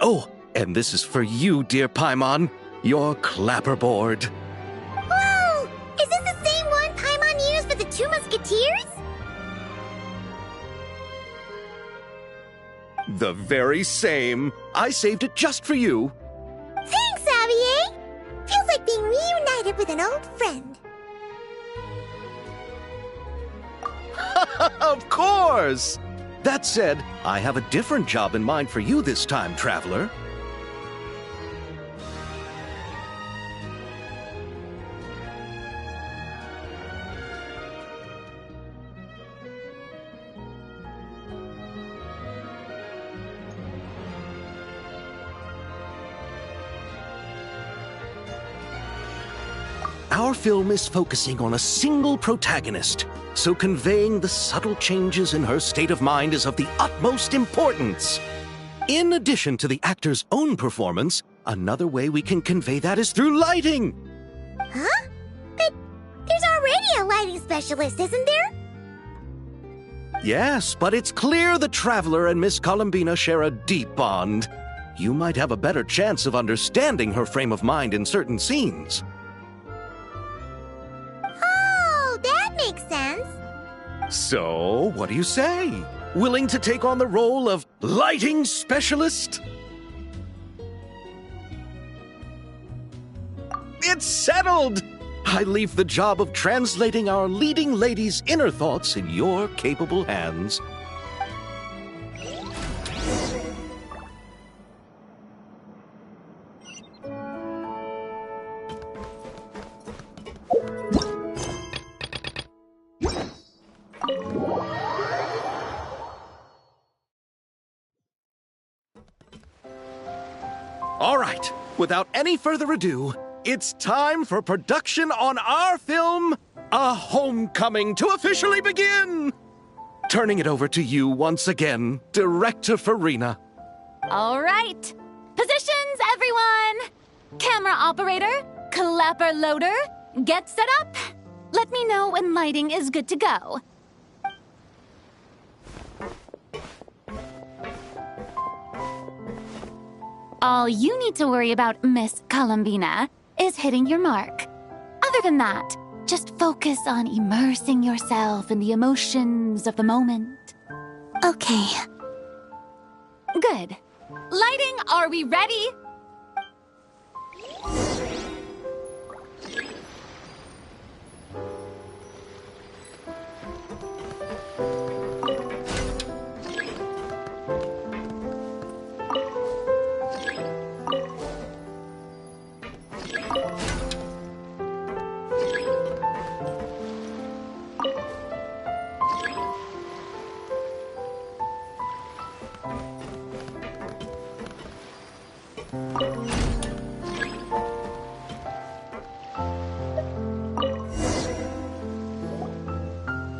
Oh, and this is for you, dear Paimon. Your clapperboard. Whoa! Is this the same one Paimon used for the Two Musketeers? The very same. I saved it just for you. Thanks, Xavier! Feels like being reunited with an old friend. Of course! That said, I have a different job in mind for you this time, Traveler. Our film is focusing on a single protagonist, so conveying the subtle changes in her state of mind is of the utmost importance. In addition to the actor's own performance, another way we can convey that is through lighting. Huh? But there's already a lighting specialist, isn't there? Yes, but it's clear the Traveler and Miss Columbina share a deep bond. You might have a better chance of understanding her frame of mind in certain scenes. So, what do you say? Willing to take on the role of lighting specialist? It's settled! I leave the job of translating our leading lady's inner thoughts in your capable hands. All right, without any further ado, it's time for production on our film, A Homecoming, to officially begin! Turning it over to you once again, Director Farina. All right. Positions, everyone! Camera operator, clapper loader, get set up. Let me know when lighting is good to go. All you need to worry about, Miss Columbina, is hitting your mark. Other than that, just focus on immersing yourself in the emotions of the moment. Okay. Good. Lighting, are we ready?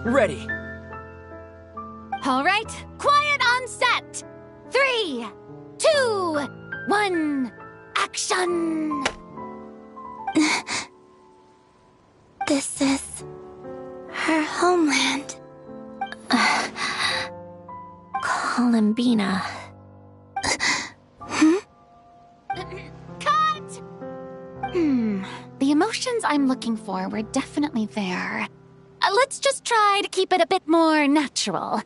Ready. All right, quiet on set. 3, 2, 1, action! This is her homeland. Columbina. Cut! The emotions I'm looking for were definitely there. Let's just try to keep it a bit more natural.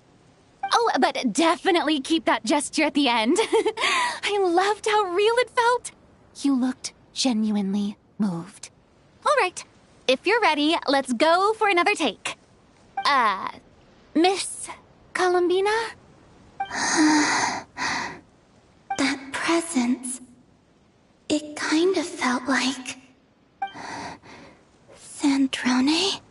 Oh, but definitely keep that gesture at the end. I loved how real it felt. You looked genuinely moved. All right, if you're ready, let's go for another take. Miss Columbina? That presence. It kind of felt like... Sandrone?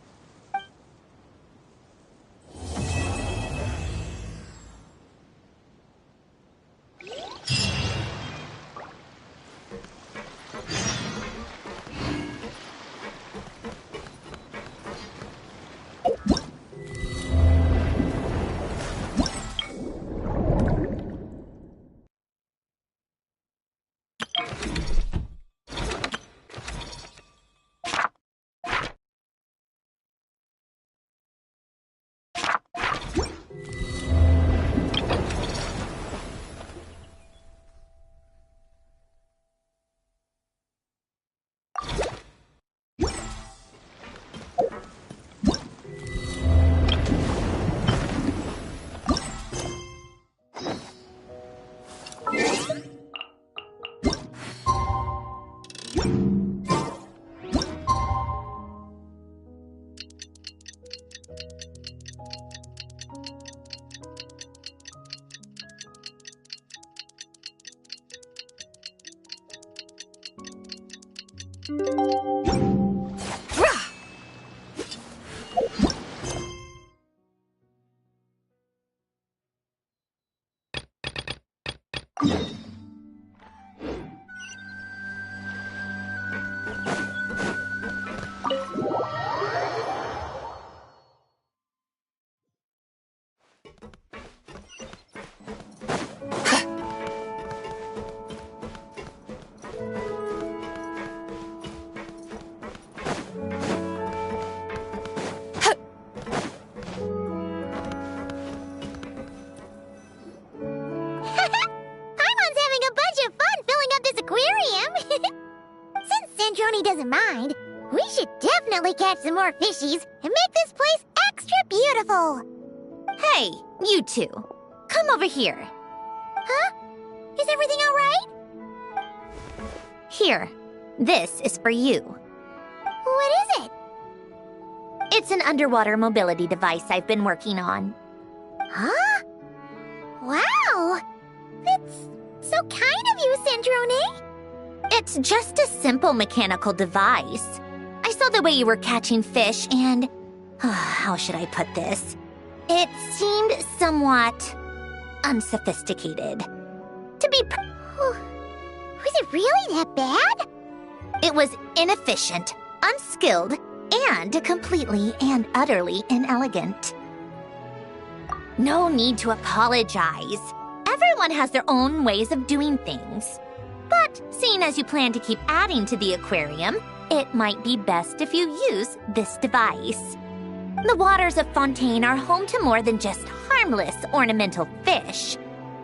Doesn't mind, we should definitely catch some more fishies and make this place extra extra beautiful. Hey, you two. Come over here. Huh? Is everything all right? Here. This is for you. What is it? It's an underwater mobility device I've been working on. Huh? Wow! That's so kind of you, Cendrone. It's just a simple mechanical device. I saw the way you were catching fish and... how should I put this? It seemed somewhat... unsophisticated. To be... Was it really that bad? It was inefficient, unskilled, and completely and utterly inelegant. No need to apologize. Everyone has their own ways of doing things. But seeing as you plan to keep adding to the aquarium, it might be best if you use this device. The waters of Fontaine are home to more than just harmless ornamental fish.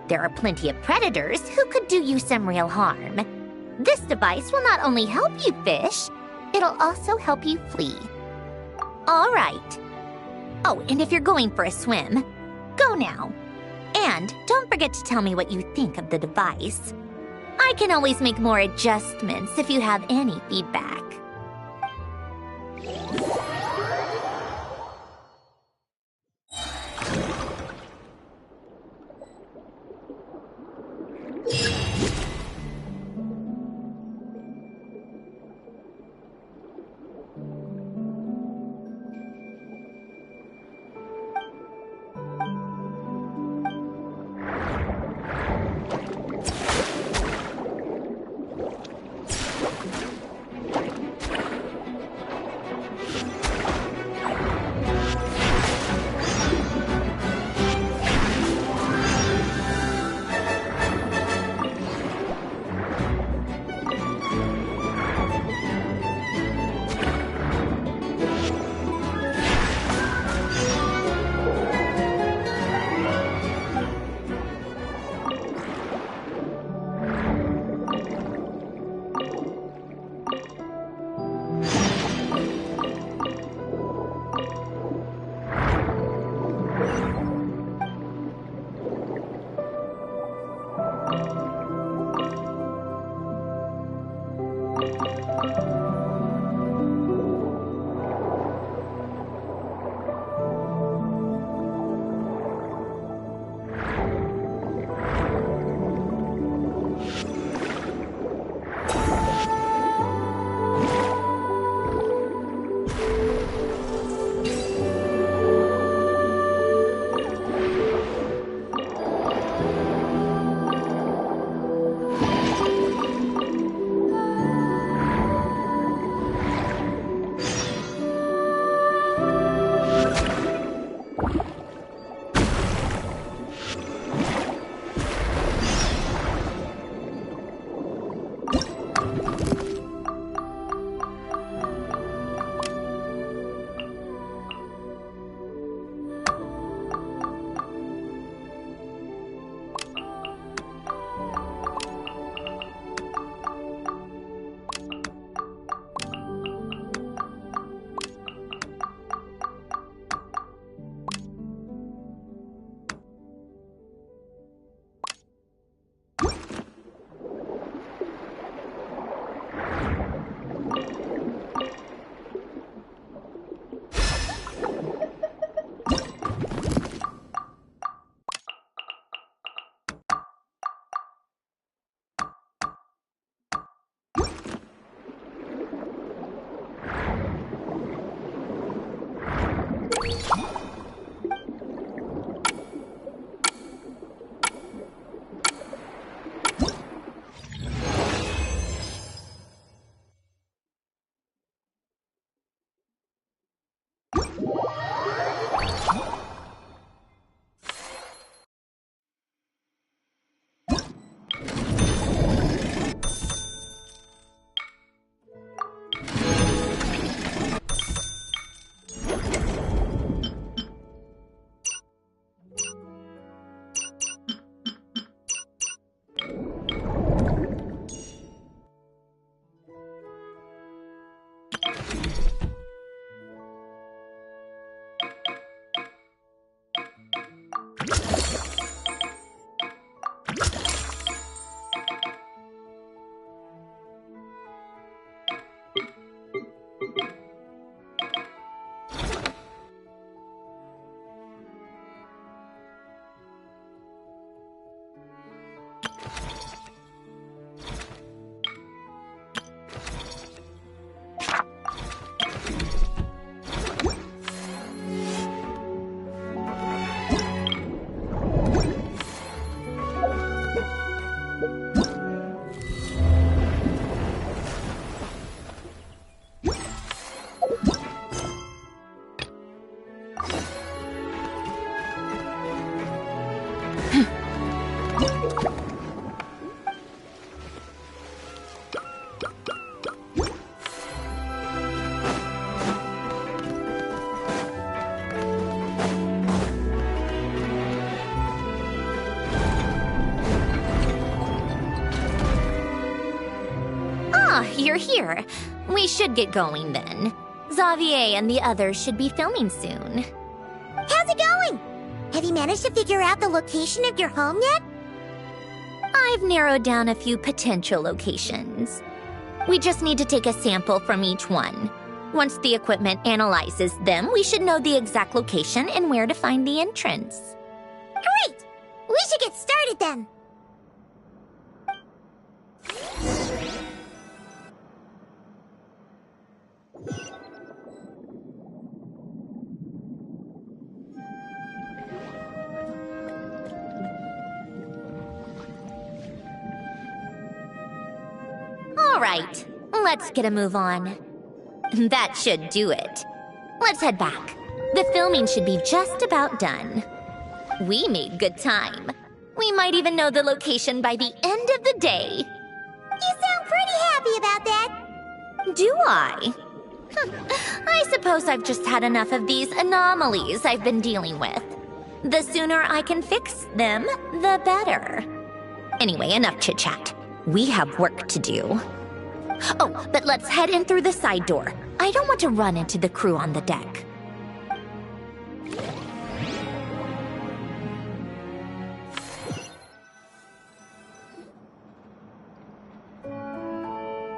There are plenty of predators who could do you some real harm. This device will not only help you fish, it'll also help you flee. All right. Oh, and if you're going for a swim, go now. And don't forget to tell me what you think of the device. I can always make more adjustments if you have any feedback. Ah, you're here. We should get going then. Xavier and the others should be filming soon. How's it going? Have you managed to figure out the location of your home yet? I've narrowed down a few potential locations. We just need to take a sample from each one. Once the equipment analyzes them, we should know the exact location and where to find the entrance. Great! We should get started then. All right, let's get a move on. That should do it. Let's head back. The filming should be just about done. We made good time. We might even know the location by the end of the day. You sound pretty happy about that. Do I? I suppose I've just had enough of these anomalies I've been dealing with. The sooner I can fix them, the better. Anyway, enough chit-chat. We have work to do. Oh, but let's head in through the side door. I don't want to run into the crew on the deck.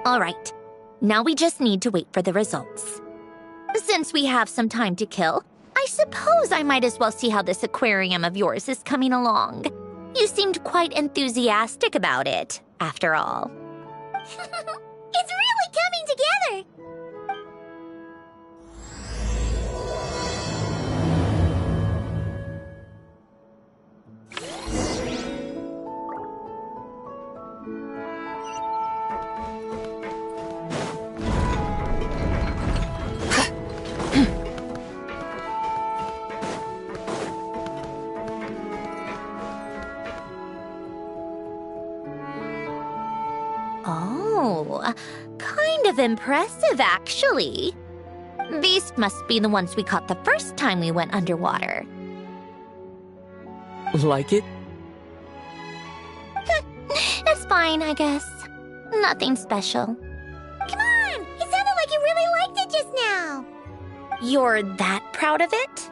All right, now we just need to wait for the results. Since we have some time to kill, I suppose I might as well see how this aquarium of yours is coming along. You seemed quite enthusiastic about it, after all. It's really coming together! Oh, kind of impressive, actually. These must be the ones we caught the first time we went underwater. Like it? It's fine, I guess. Nothing special. Come on! It sounded like you really liked it just now! You're that proud of it?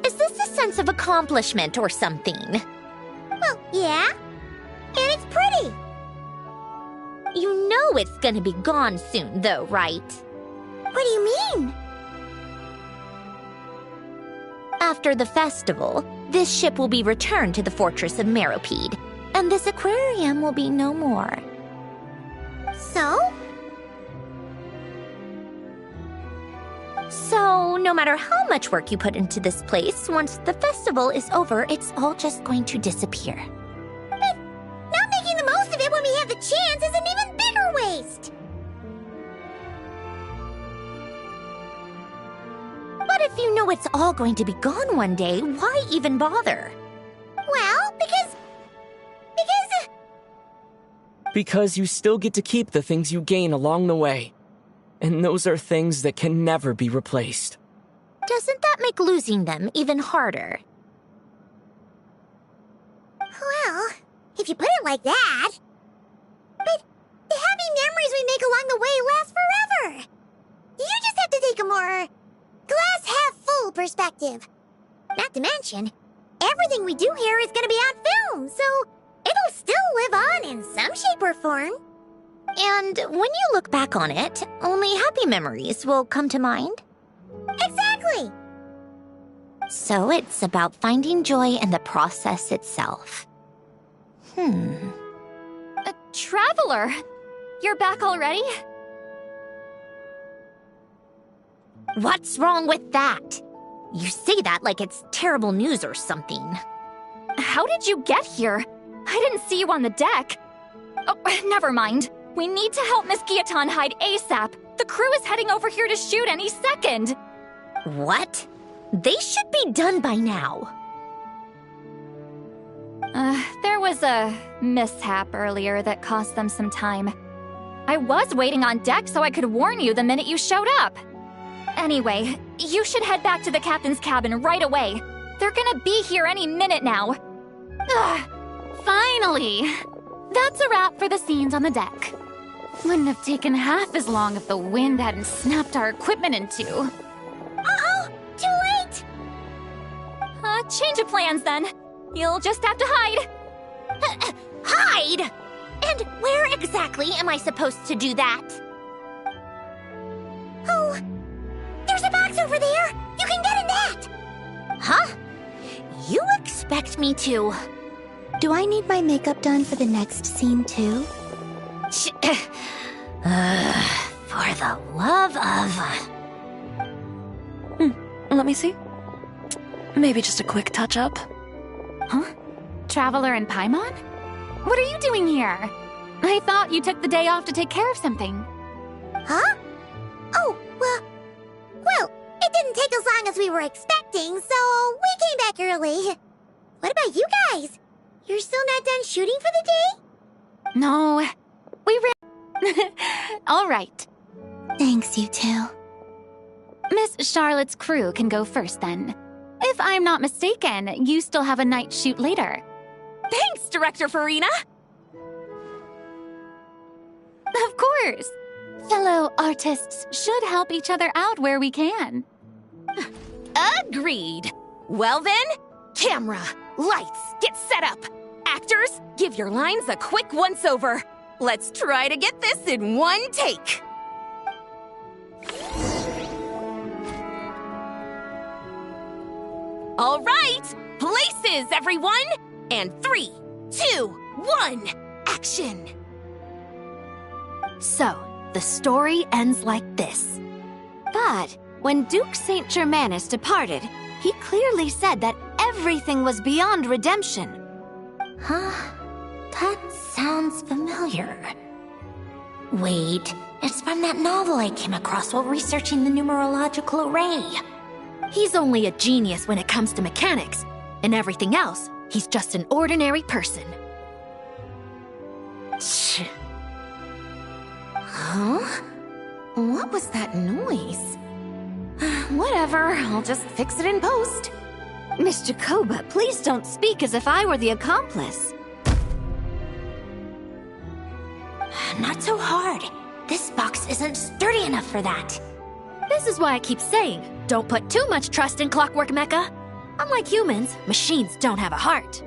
Is this a sense of accomplishment or something? Well, yeah. And it's pretty! You know it's gonna be gone soon, though, right? What do you mean? After the festival, this ship will be returned to the fortress of Meropide, and this aquarium will be no more. So? So, no matter how much work you put into this place, once the festival is over, it's all just going to disappear. But not making the most of it when we have the chance is an even bigger waste! But if you know it's all going to be gone one day, why even bother? Well, because... Because you still get to keep the things you gain along the way. And those are things that can never be replaced. Doesn't that make losing them even harder? Well, if you put it like that... But the happy memories we make along the way last forever! You just have to take a more... glass-half-full perspective. Not to mention, everything we do here is gonna be on film, so it'll still live on in some shape or form. And when you look back on it, only happy memories will come to mind? Exactly! So it's about finding joy in the process itself. Traveler! You're back already? What's wrong with that? You say that like it's terrible news or something. How did you get here? I didn't see you on the deck. Oh, never mind. We need to help Miss Guillotin hide ASAP. The crew is heading over here to shoot any second. What? They should be done by now. There was a mishap earlier that cost them some time. I was waiting on deck so I could warn you the minute you showed up. Anyway, you should head back to the captain's cabin right away. They're gonna be here any minute now. Finally! That's a wrap for the scenes on the deck. Wouldn't have taken half as long if the wind hadn't snapped our equipment in two. Uh-oh! Too late! Change of plans then. You'll just have to hide. Hide! And where exactly am I supposed to do that? Oh, there's a box over there! You can get in that! Huh? You expect me to... Do I need my makeup done for the next scene too? For the love of... Let me see. Maybe just a quick touch-up. Huh? Traveler and Paimon? What are you doing here? I thought you took the day off to take care of something. Huh? Oh, well, it didn't take as long as we were expecting, so we came back early. What about you guys? You're still not done shooting for the day? No, we ran. All right. Thanks, you two. Miss Charlotte's crew can go first then. If I'm not mistaken, you still have a night shoot later. Thanks, Director Farina! Of course. Fellow artists should help each other out where we can. Agreed. Well then, camera, lights, get set up. Actors, give your lines a quick once-over. Let's try to get this in one take. All right, places, everyone! And 3, 2, 1, action! So, the story ends like this. But when Duke Saint Germanus departed, he clearly said that everything was beyond redemption. Huh? That sounds familiar. Wait, it's from that novel I came across while researching the numerological array. He's only a genius when it comes to mechanics, and everything else, he's just an ordinary person. Huh? What was that noise? Whatever, I'll just fix it in post. Mr. Koba, please don't speak as if I were the accomplice. Not so hard. This box isn't sturdy enough for that. This is why I keep saying, don't put too much trust in Clockwork Mecha. Unlike humans, machines don't have a heart.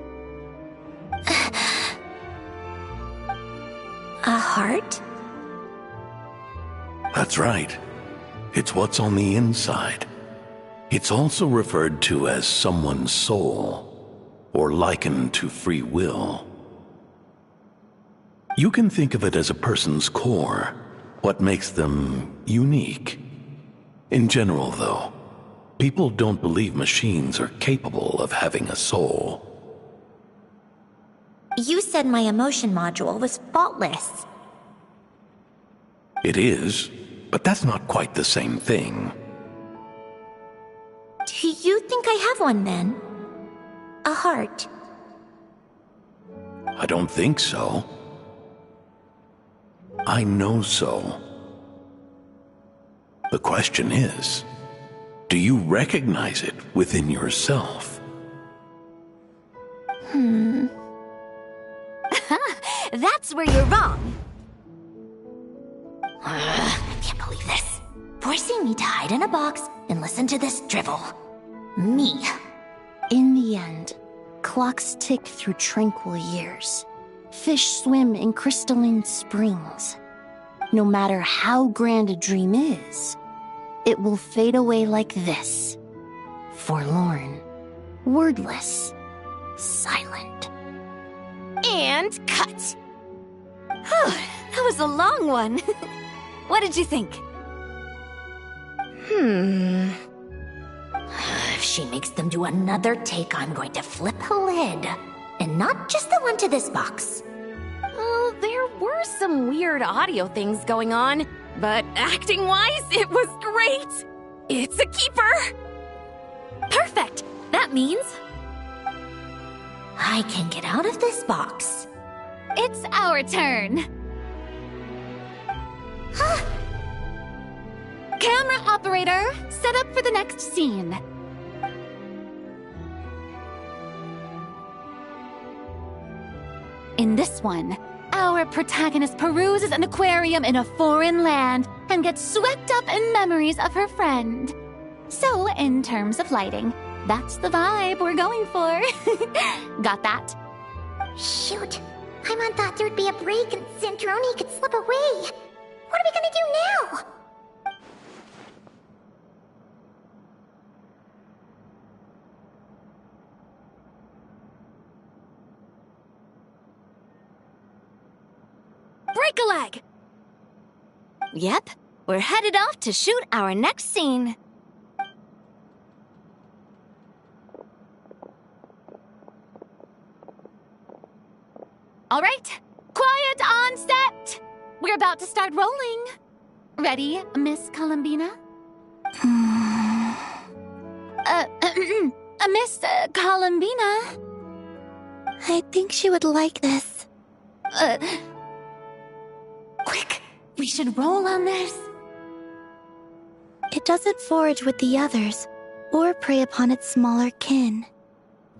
A heart? That's right. It's what's on the inside. It's also referred to as someone's soul, or likened to free will. You can think of it as a person's core, what makes them unique. In general, though, people don't believe machines are capable of having a soul. You said my emotion module was faultless. It is, but that's not quite the same thing. Do you think I have one then? A heart? I don't think so. I know so. The question is, do you recognize it within yourself? That's where you're wrong. I can't believe this. Forcing me to hide in a box and listen to this drivel. Me. In the end, clocks tick through tranquil years. Fish swim in crystalline springs. No matter how grand a dream is, it will fade away like this. Forlorn, wordless, silent. And cut. That was a long one. What did you think? If she makes them do another take, I'm going to flip a lid. And not just the one to this box. Well, there were some weird audio things going on, but acting-wise, it was great. It's a keeper. Perfect. That means I can get out of this box. It's our turn. Camera operator, set up for the next scene. In this one, our protagonist peruses an aquarium in a foreign land and gets swept up in memories of her friend. So, in terms of lighting, that's the vibe we're going for. Got that? Shoot. Paimon thought there'd be a break and Sandrone could slip away. What are we gonna do now? Break a leg! Yep, we're headed off to shoot our next scene. All right, quiet on set! We're about to start rolling. Ready, Miss Columbina? Miss Columbina? I think she would like this. Quick, we should roll on this. It doesn't forage with the others, or prey upon its smaller kin.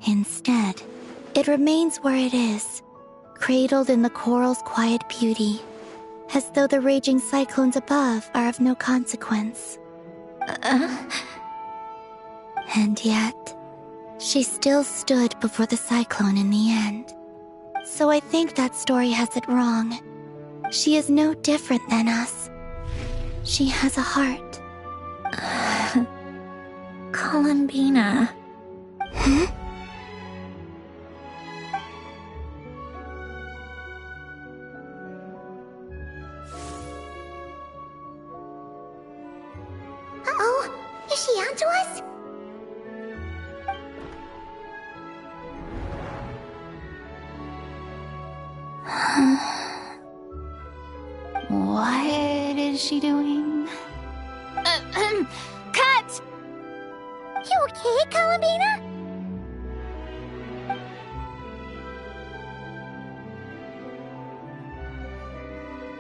Instead, it remains where it is, cradled in the coral's quiet beauty, as though the raging cyclones above are of no consequence. And yet, she still stood before the cyclone in the end. So I think that story has it wrong. She is no different than us. She has a heart. Columbina. Hmm? Uh-oh. Is she onto us? What is she doing? Cut! You okay, Columbina?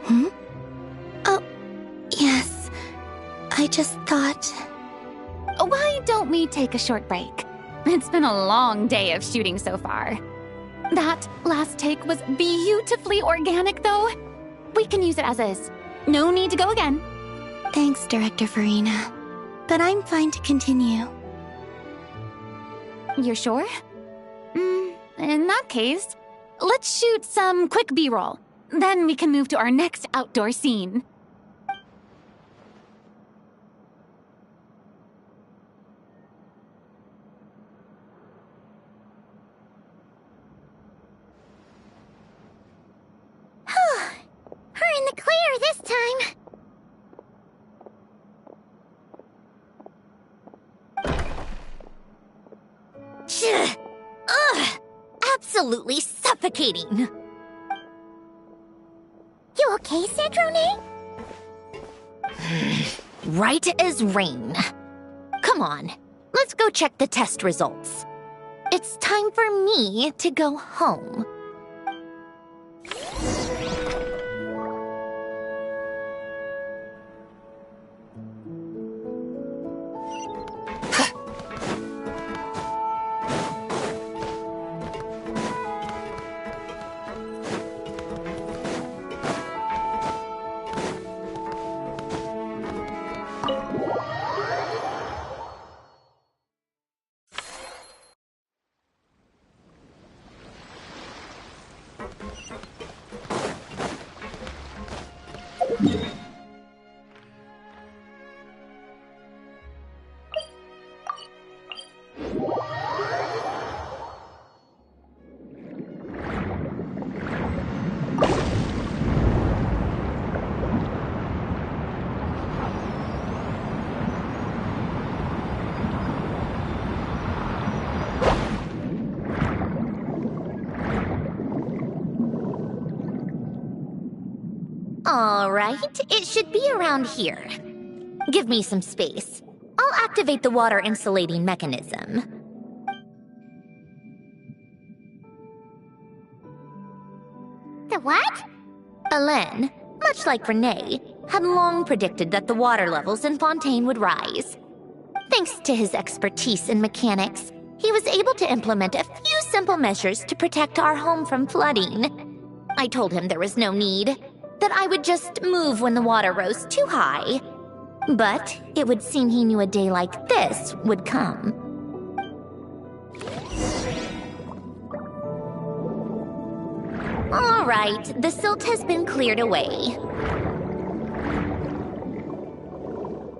Hmm? Oh, yes. I just thought... Why don't we take a short break? It's been a long day of shooting so far. That last take was beautifully organic, though. We can use it as is. No need to go again. Thanks, Director Farina. But I'm fine to continue. You're sure? In that case, let's shoot some quick B-roll. Then we can move to our next outdoor scene. We're in the clear this time. Ugh! Absolutely suffocating. You okay, Sandrone? Right as rain. Come on, let's go check the test results. It's time for me to go home. All right, it should be around here. Give me some space. I'll activate the water insulating mechanism. The what? Alain, much like Renee, had long predicted that the water levels in Fontaine would rise. Thanks to his expertise in mechanics, he was able to implement a few simple measures to protect our home from flooding. I told him there was no need, that I would just move when the water rose too high. But it would seem he knew a day like this would come. All right, the silt has been cleared away.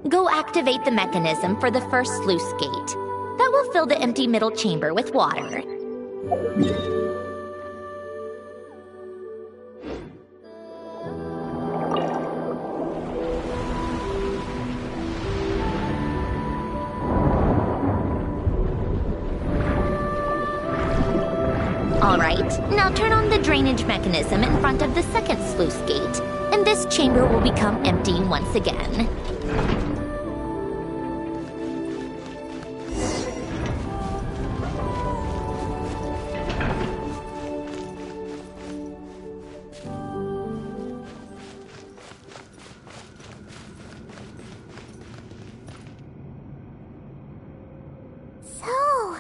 Go activate the mechanism for the first sluice gate. That will fill the empty middle chamber with water. Alright, now turn on the drainage mechanism in front of the second sluice gate, and this chamber will become empty once again. So,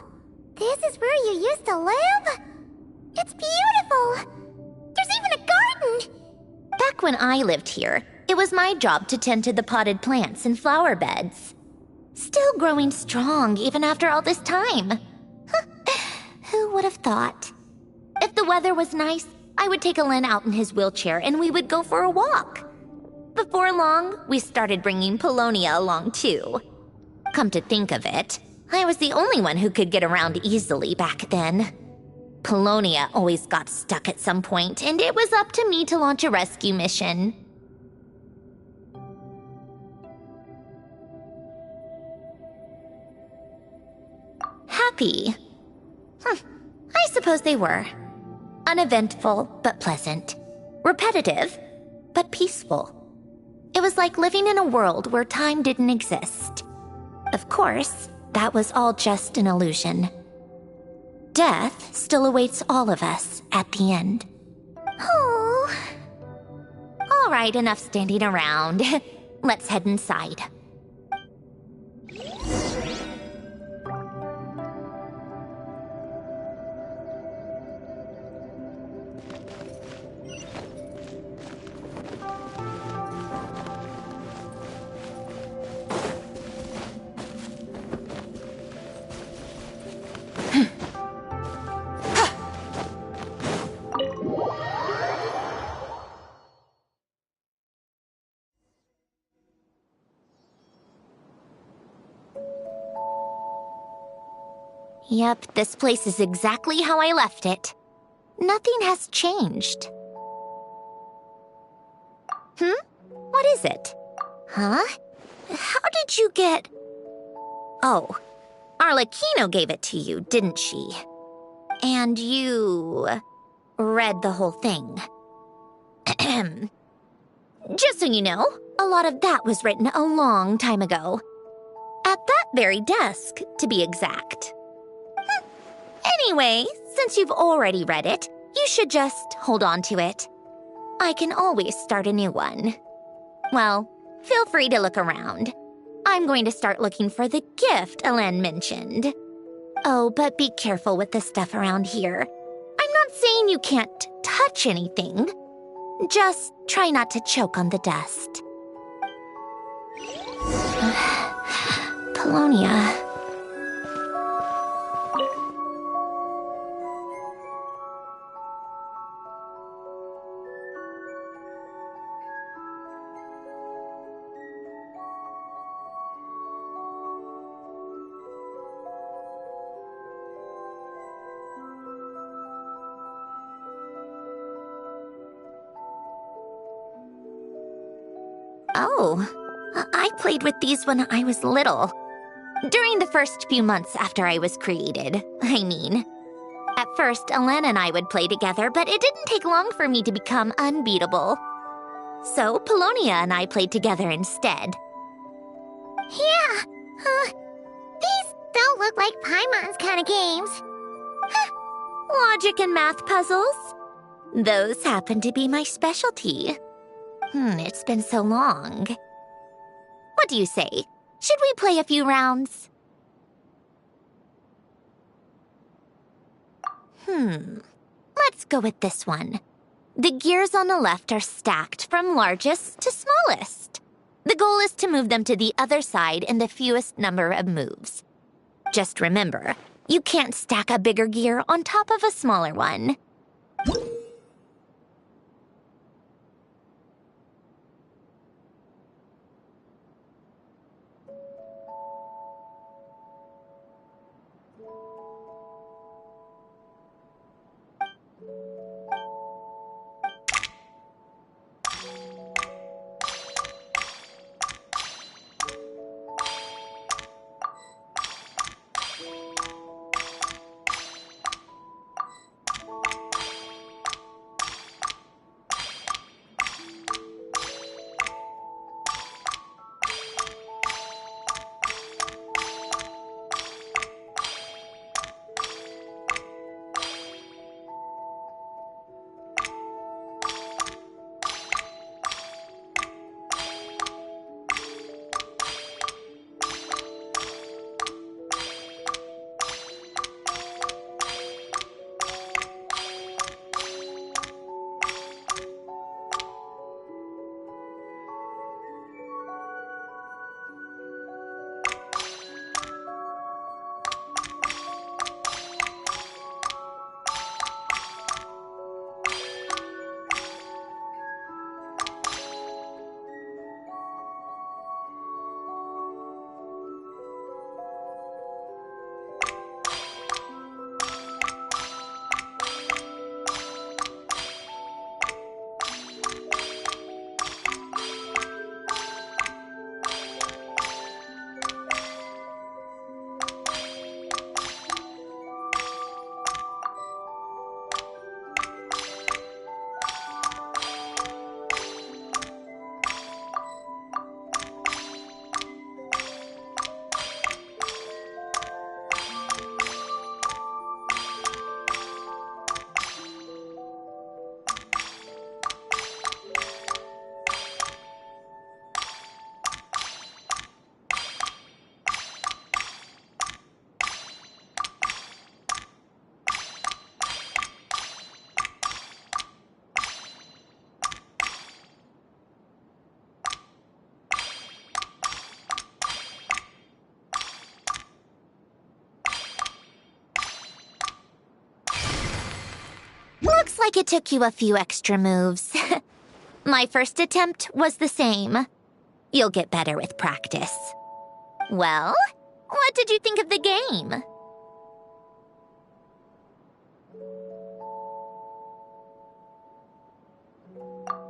this is where you used to live? It's beautiful! There's even a garden! Back when I lived here, it was my job to tend to the potted plants and flower beds. Still growing strong even after all this time. Who would have thought? If the weather was nice, I would take Alen out in his wheelchair and we would go for a walk. Before long, we started bringing Polonia along too. Come to think of it, I was the only one who could get around easily back then. Polonia always got stuck at some point, and it was up to me to launch a rescue mission. Happy? I suppose they were. Uneventful, but pleasant. Repetitive, but peaceful. It was like living in a world where time didn't exist. Of course, that was all just an illusion. Death still awaits all of us at the end. Oh. All right, enough standing around. Let's head inside. Yep, this place is exactly how I left it. Nothing has changed. What is it? Huh? How did you get... Oh, Arlecchino gave it to you, didn't she? And you... read the whole thing. Just so you know, a lot of that was written a long time ago. At that very desk, to be exact. Anyway, since you've already read it, you should just hold on to it. I can always start a new one. Well, feel free to look around. I'm going to start looking for the gift Alen mentioned. Oh, but be careful with the stuff around here. I'm not saying you can't touch anything. Just try not to choke on the dust. Polonia... Oh, I played with these when I was little. During the first few months after I was created, I mean. At first, Alen and I would play together, but it didn't take long for me to become unbeatable. So, Polonia and I played together instead. Yeah, these don't look like Paimon's kind of games. Logic and math puzzles? Those happen to be my specialty. It's been so long. What do you say? Should we play a few rounds? Let's go with this one. The gears on the left are stacked from largest to smallest. The goal is to move them to the other side in the fewest number of moves. Just remember, you can't stack a bigger gear on top of a smaller one. Looks like it took you a few extra moves. My first attempt was the same. You'll get better with practice. Well, what did you think of the game?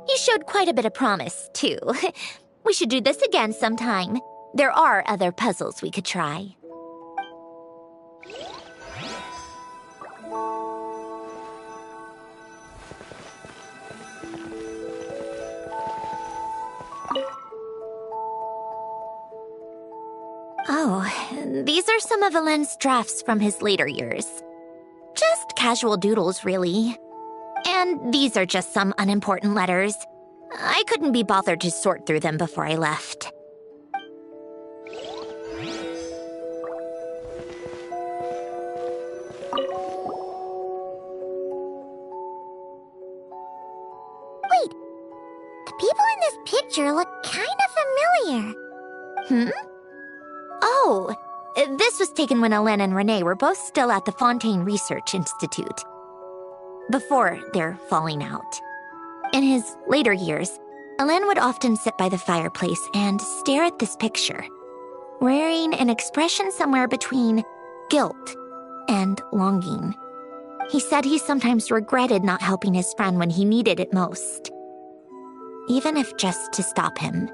You showed quite a bit of promise, too. We should do this again sometime. There are other puzzles we could try. Oh, these are some of Alen's drafts from his later years. Just casual doodles, really. And these are just some unimportant letters. I couldn't be bothered to sort through them before I left. Wait, the people in this picture look kind of familiar. Oh, this was taken when Alen and Renee were both still at the Fontaine Research Institute. Before their falling out. In his later years, Alen would often sit by the fireplace and stare at this picture, wearing an expression somewhere between guilt and longing. He said he sometimes regretted not helping his friend when he needed it most, even if just to stop him.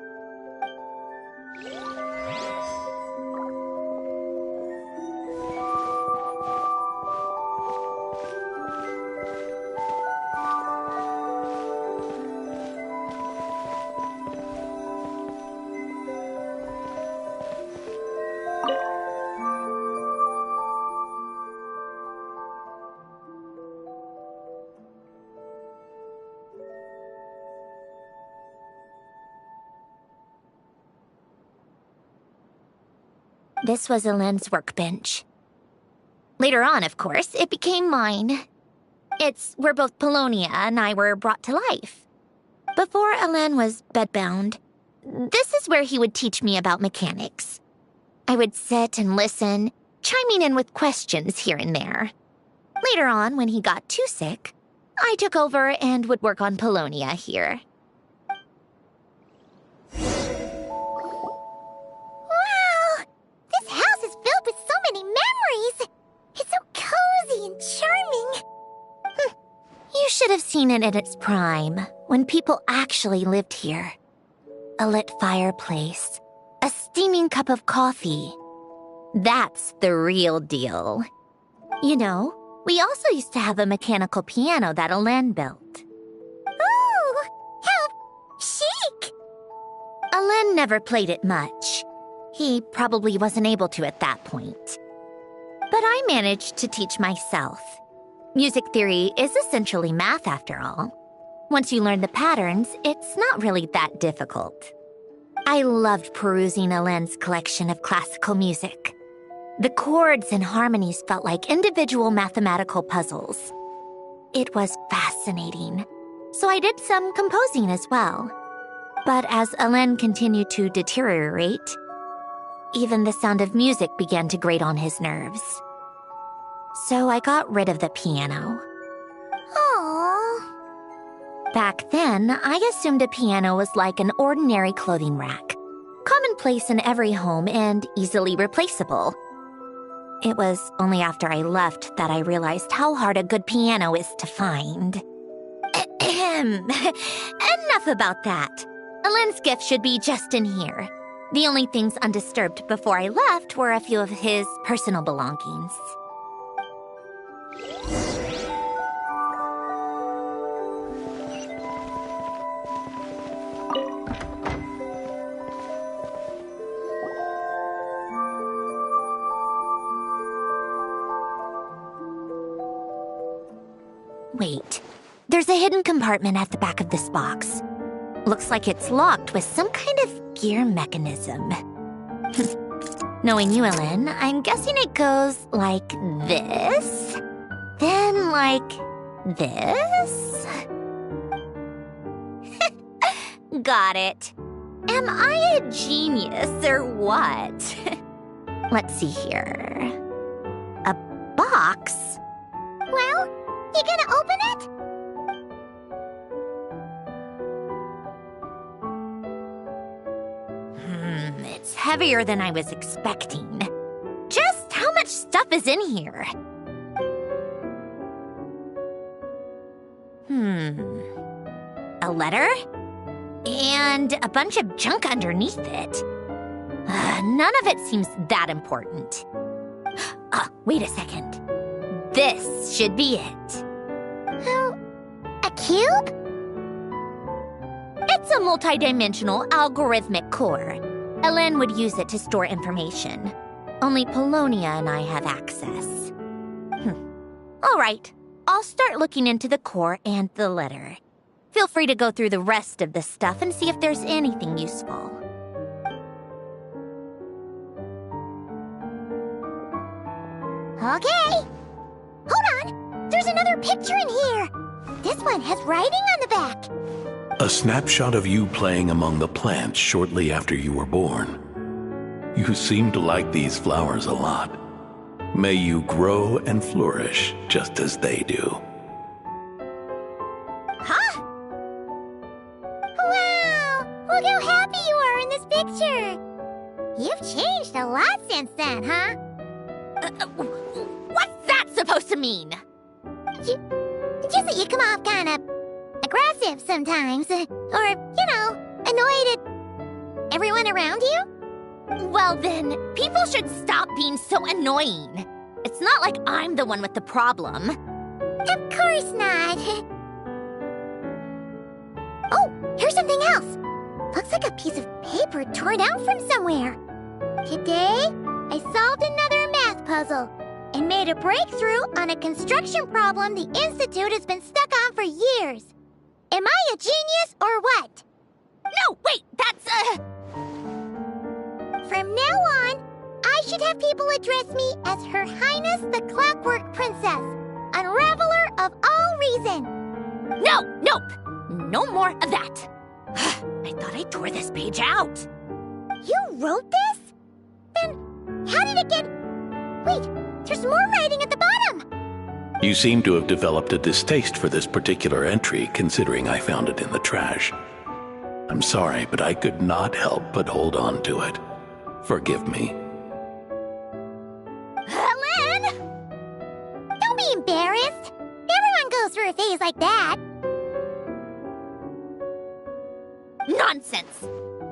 This was Alen's workbench. Later on, of course, it became mine. It's where both Polonia and I were brought to life. Before Alen was bedbound, this is where he would teach me about mechanics. I would sit and listen, chiming in with questions here and there. Later on, when he got too sick, I took over and would work on Polonia here. Wow! This house is filled with so many memories! It's so cozy and charming! You should have seen it in its prime, when people actually lived here. A lit fireplace, a steaming cup of coffee. That's the real deal. You know, we also used to have a mechanical piano that Alen built. Ooh, how chic! Alen never played it much. He probably wasn't able to at that point. But I managed to teach myself. Music theory is essentially math after all. Once you learn the patterns, it's not really that difficult. I loved perusing Alen's collection of classical music. The chords and harmonies felt like individual mathematical puzzles. It was fascinating, so I did some composing as well. But as Alen continued to deteriorate, even the sound of music began to grate on his nerves. So I got rid of the piano. Aww. Back then, I assumed a piano was like an ordinary clothing rack, commonplace in every home and easily replaceable. It was only after I left that I realized how hard a good piano is to find. Enough about that. Alen's gift should be just in here. The only things undisturbed before I left were a few of his personal belongings. Wait, there's a hidden compartment at the back of this box. Looks like it's locked with some kind of gear mechanism. Knowing you, Alen, I'm guessing it goes like this, then like this. Got it. Am I a genius or what? Let's see here. A box? Well, you gonna open it? It's heavier than I was expecting. Just how much stuff is in here? A letter? And a bunch of junk underneath it. None of it seems that important. Wait a second. This should be it. A cube? It's a multidimensional algorithmic core. Alen would use it to store information. Only Polonia and I have access. All right, I'll start looking into the core and the letter. Feel free to go through the rest of the stuff and see if there's anything useful. Okay. Hold on, there's another picture in here. This one has writing on the back. A snapshot of you playing among the plants shortly after you were born. You seem to like these flowers a lot. May you grow and flourish just as they do. Huh? Wow! Look how happy you are in this picture. You've changed a lot since then, huh? What's that supposed to mean? Just that you come off kind of aggressive sometimes, or, annoyed at everyone around you? Well then, people should stop being so annoying. It's not like I'm the one with the problem. Of course not. Oh, here's something else. Looks like a piece of paper torn out from somewhere. Today, I solved another math puzzle and made a breakthrough on a construction problem the Institute has been stuck on for years. Am I a genius or what? No, wait, that's From now on, I should have people address me as Her Highness the Clockwork Princess, Unraveler of all reason. No, nope. No more of that. I thought I tore this page out. You wrote this? Then how did it get... Wait, there's more writing at the bottom. You seem to have developed a distaste for this particular entry, considering I found it in the trash. I'm sorry, but I could not help but hold on to it. Forgive me. Helen! Don't be embarrassed. Everyone goes through a phase like that. Nonsense!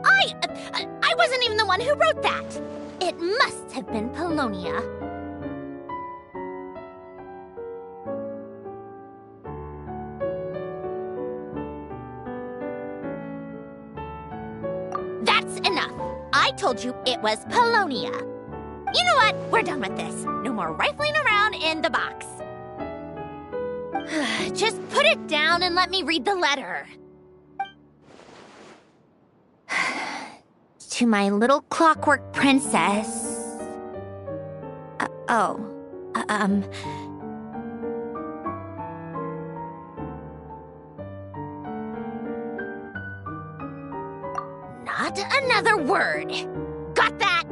I wasn't even the one who wrote that! It must have been Polonia. That's enough. I told you it was Polonia. You know what? We're done with this. No more rifling around in the box. Just put it down and let me read the letter. To my little clockwork princess. Not another word. Got that?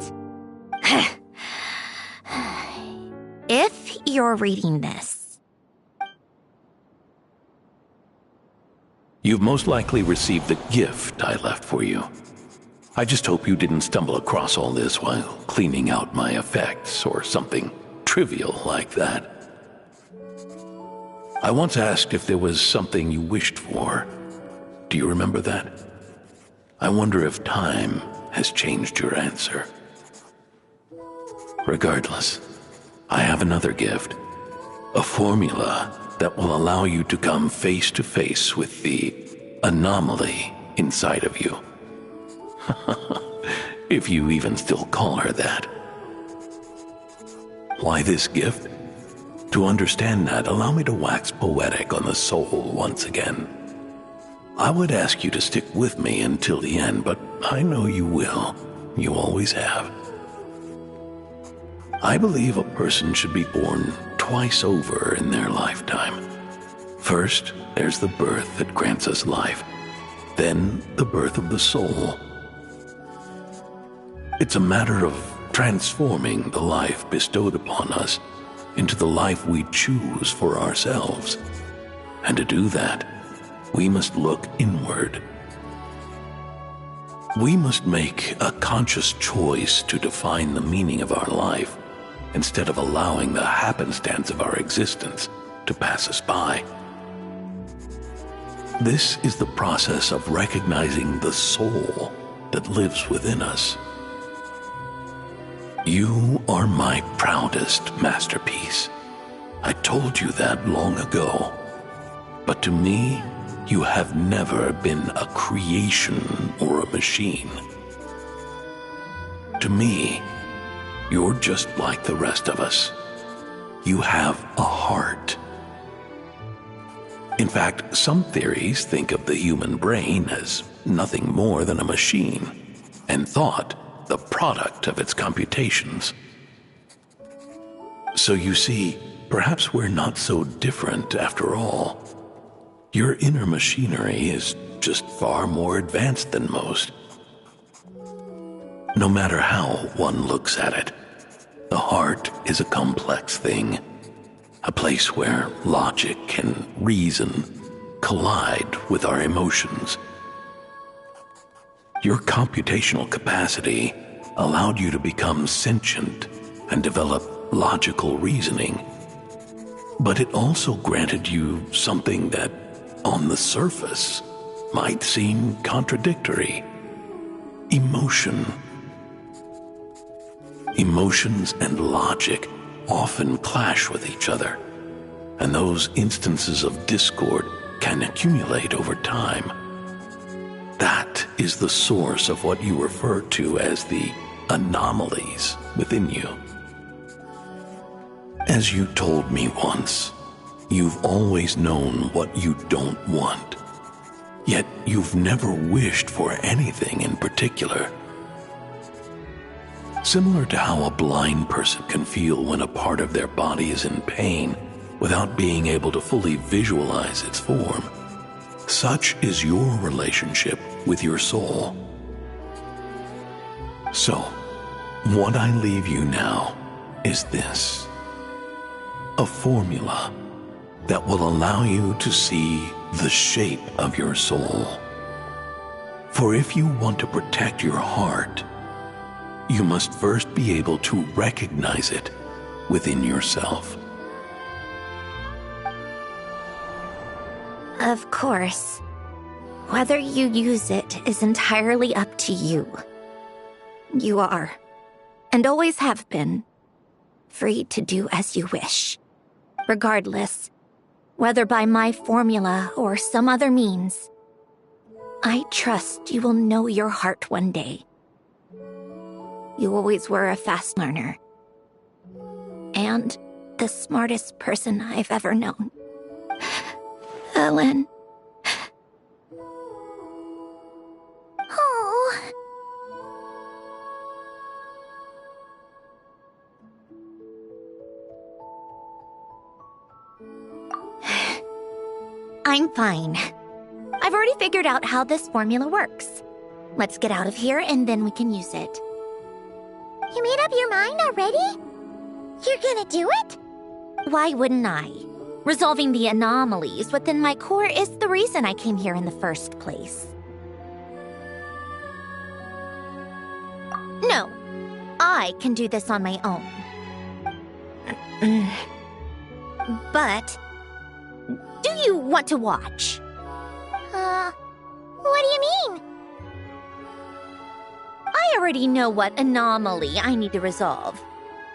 If you're reading this. You've most likely received the gift I left for you. I just hope you didn't stumble across all this while cleaning out my effects or something trivial like that. I once asked if there was something you wished for. Do you remember that? I wonder if time has changed your answer. Regardless, I have another gift. A formula that will allow you to come face to face with the anomaly inside of you. If you even still call her that. Why this gift? To understand that, allow me to wax poetic on the soul once again. I would ask you to stick with me until the end, but I know you will. You always have. I believe a person should be born twice over in their lifetime. First, there's the birth that grants us life. Then, the birth of the soul. It's a matter of transforming the life bestowed upon us into the life we choose for ourselves. And to do that, we must look inward. We must make a conscious choice to define the meaning of our life instead of allowing the happenstance of our existence to pass us by. This is the process of recognizing the soul that lives within us. You are my proudest masterpiece. I told you that long ago. But to me, you have never been a creation or a machine. To me, you're just like the rest of us. You have a heart. In fact, some theories think of the human brain as nothing more than a machine, and thought the product of its computations. So you see, perhaps we're not so different after all. Your inner machinery is just far more advanced than most. No matter how one looks at it, the heart is a complex thing, a place where logic and reason collide with our emotions. Your computational capacity allowed you to become sentient and develop logical reasoning. But it also granted you something that, on the surface, might seem contradictory. Emotion. Emotions and logic often clash with each other, and those instances of discord can accumulate over time. That is the source of what you refer to as the anomalies within you. As you told me once, you've always known what you don't want, yet you've never wished for anything in particular. Similar to how a blind person can feel when a part of their body is in pain, without being able to fully visualize its form. Such is your relationship with your soul. So, what I leave you now is this: a formula that will allow you to see the shape of your soul. For if you want to protect your heart, you must first be able to recognize it within yourself. Of course. Whether you use it is entirely up to you. You are, and always have been, free to do as you wish. Regardless, whether by my formula or some other means, I trust you will know your heart one day. You always were a fast learner, and the smartest person I've ever known. Ellen. Oh. I'm fine. I've already figured out how this formula works. Let's get out of here and then we can use it. You made up your mind already? You're gonna do it? Why wouldn't I? Resolving the anomalies within my core is the reason I came here in the first place. No, I can do this on my own. But, do you want to watch? What do you mean? I already know what anomaly I need to resolve.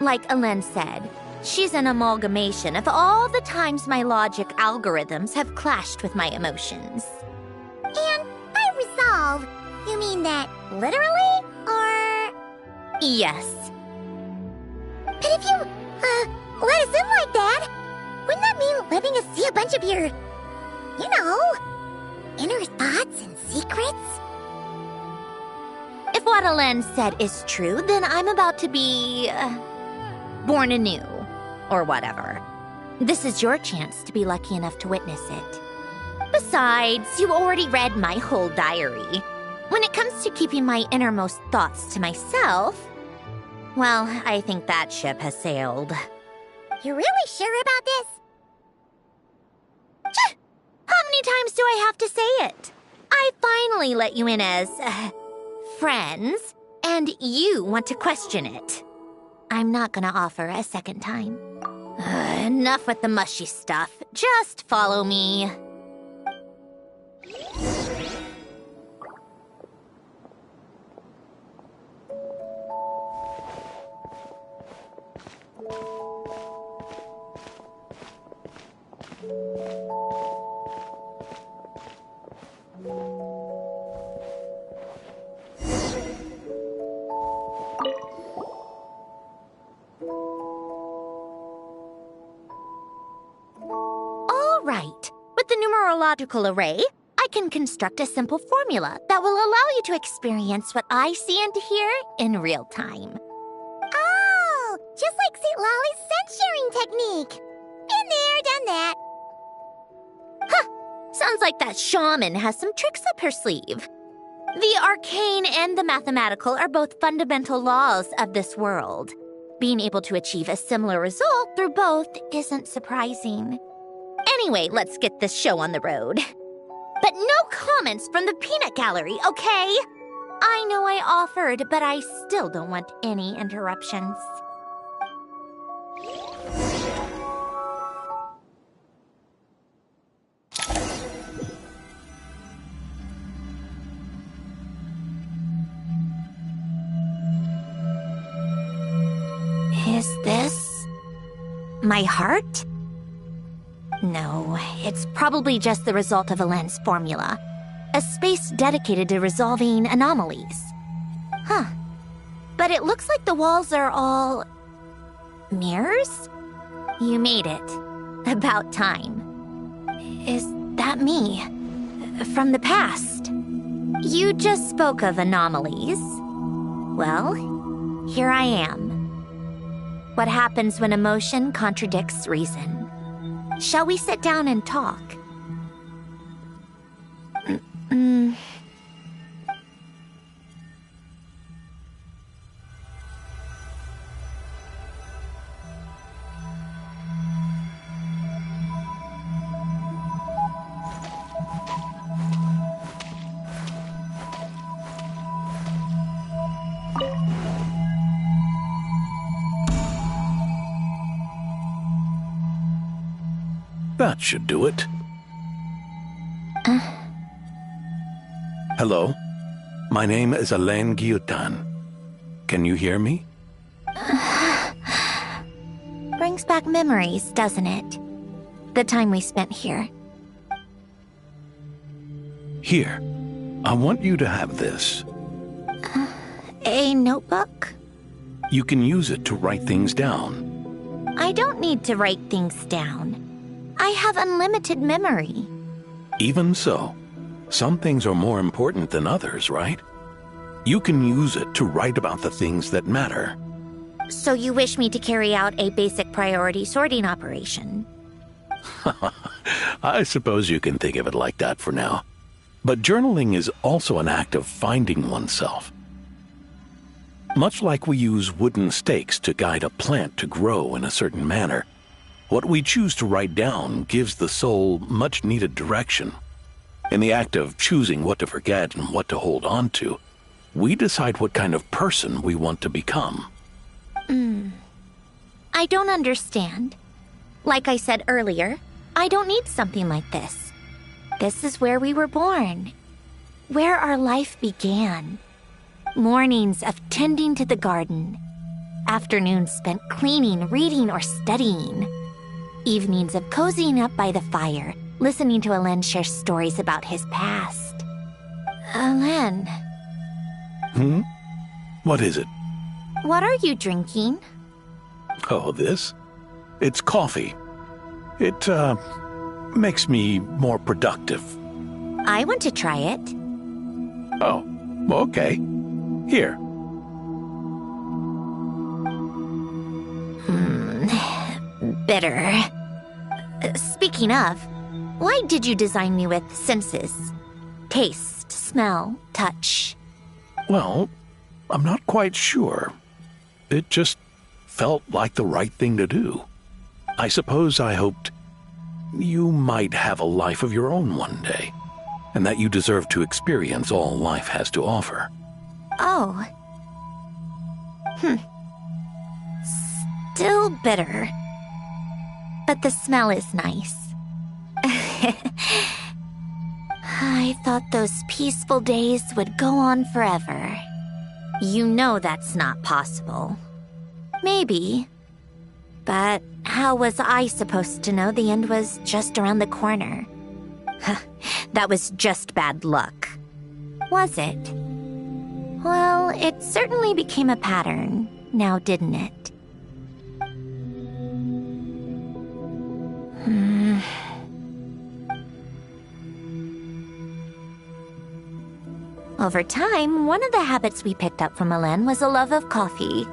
Like Alen said, she's an amalgamation of all the times my logic algorithms have clashed with my emotions. And by resolve, you mean that literally, or...? Yes. But if you, let us in like that, wouldn't that mean letting us see a bunch of your, you know, inner thoughts and secrets? If what Alen said is true, then I'm about to be... born anew. Or whatever. This is your chance to be lucky enough to witness it. Besides, you already read my whole diary. When it comes to keeping my innermost thoughts to myself, well, I think that ship has sailed. You're really sure about this? How many times do I have to say it? I finally let you in as... friends, and you want to question it. I'm not gonna offer a second time. Enough with the mushy stuff. Just follow me. Right. With the numerological array, I can construct a simple formula that will allow you to experience what I see and hear in real time. Oh, just like St. Lolly's sense-sharing technique. Been there, done that. Huh. Sounds like that shaman has some tricks up her sleeve. The arcane and the mathematical are both fundamental laws of this world. Being able to achieve a similar result through both isn't surprising. Anyway, let's get this show on the road. But no comments from the peanut gallery, okay? I know I offered, but I still don't want any interruptions. Is this my heart? No, it's probably just the result of Alen's formula. A space dedicated to resolving anomalies. Huh. But it looks like the walls are all... mirrors? You made it. About time. Is that me? From the past? You just spoke of anomalies. Well, here I am. What happens when emotion contradicts reason? Shall we sit down and talk? That should do it. Hello? My name is Alain Guillotin. Can you hear me? Brings back memories, doesn't it? The time we spent here. Here. I want you to have this. A notebook? You can use it to write things down. I don't need to write things down. I have unlimited memory. Even so, some things are more important than others, right? You can use it to write about the things that matter. So you wish me to carry out a basic priority sorting operation? I suppose you can think of it like that for now. But journaling is also an act of finding oneself. Much like we use wooden stakes to guide a plant to grow in a certain manner, what we choose to write down gives the soul much-needed direction. In the act of choosing what to forget and what to hold on to, we decide what kind of person we want to become. I don't understand. Like I said earlier, I don't need something like this. This is where we were born. Where our life began. Mornings of tending to the garden. Afternoons spent cleaning, reading, or studying. Evenings of cozying up by the fire, listening to Alain share stories about his past. Alain. What is it? What are you drinking? Oh, this? It's coffee. It, makes me more productive. I want to try it. Oh, okay. Here. Bitter. Speaking of, why did you design me with senses? Taste, smell, touch. Well, I'm not quite sure. It just felt like the right thing to do. I suppose I hoped you might have a life of your own one day, and that you deserve to experience all life has to offer. Oh. Still bitter. But the smell is nice. I thought those peaceful days would go on forever. You know that's not possible. Maybe. But how was I supposed to know the end was just around the corner? That was just bad luck. Was it? Well, it certainly became a pattern, now didn't it? Over time, one of the habits we picked up from Alain was a love of coffee.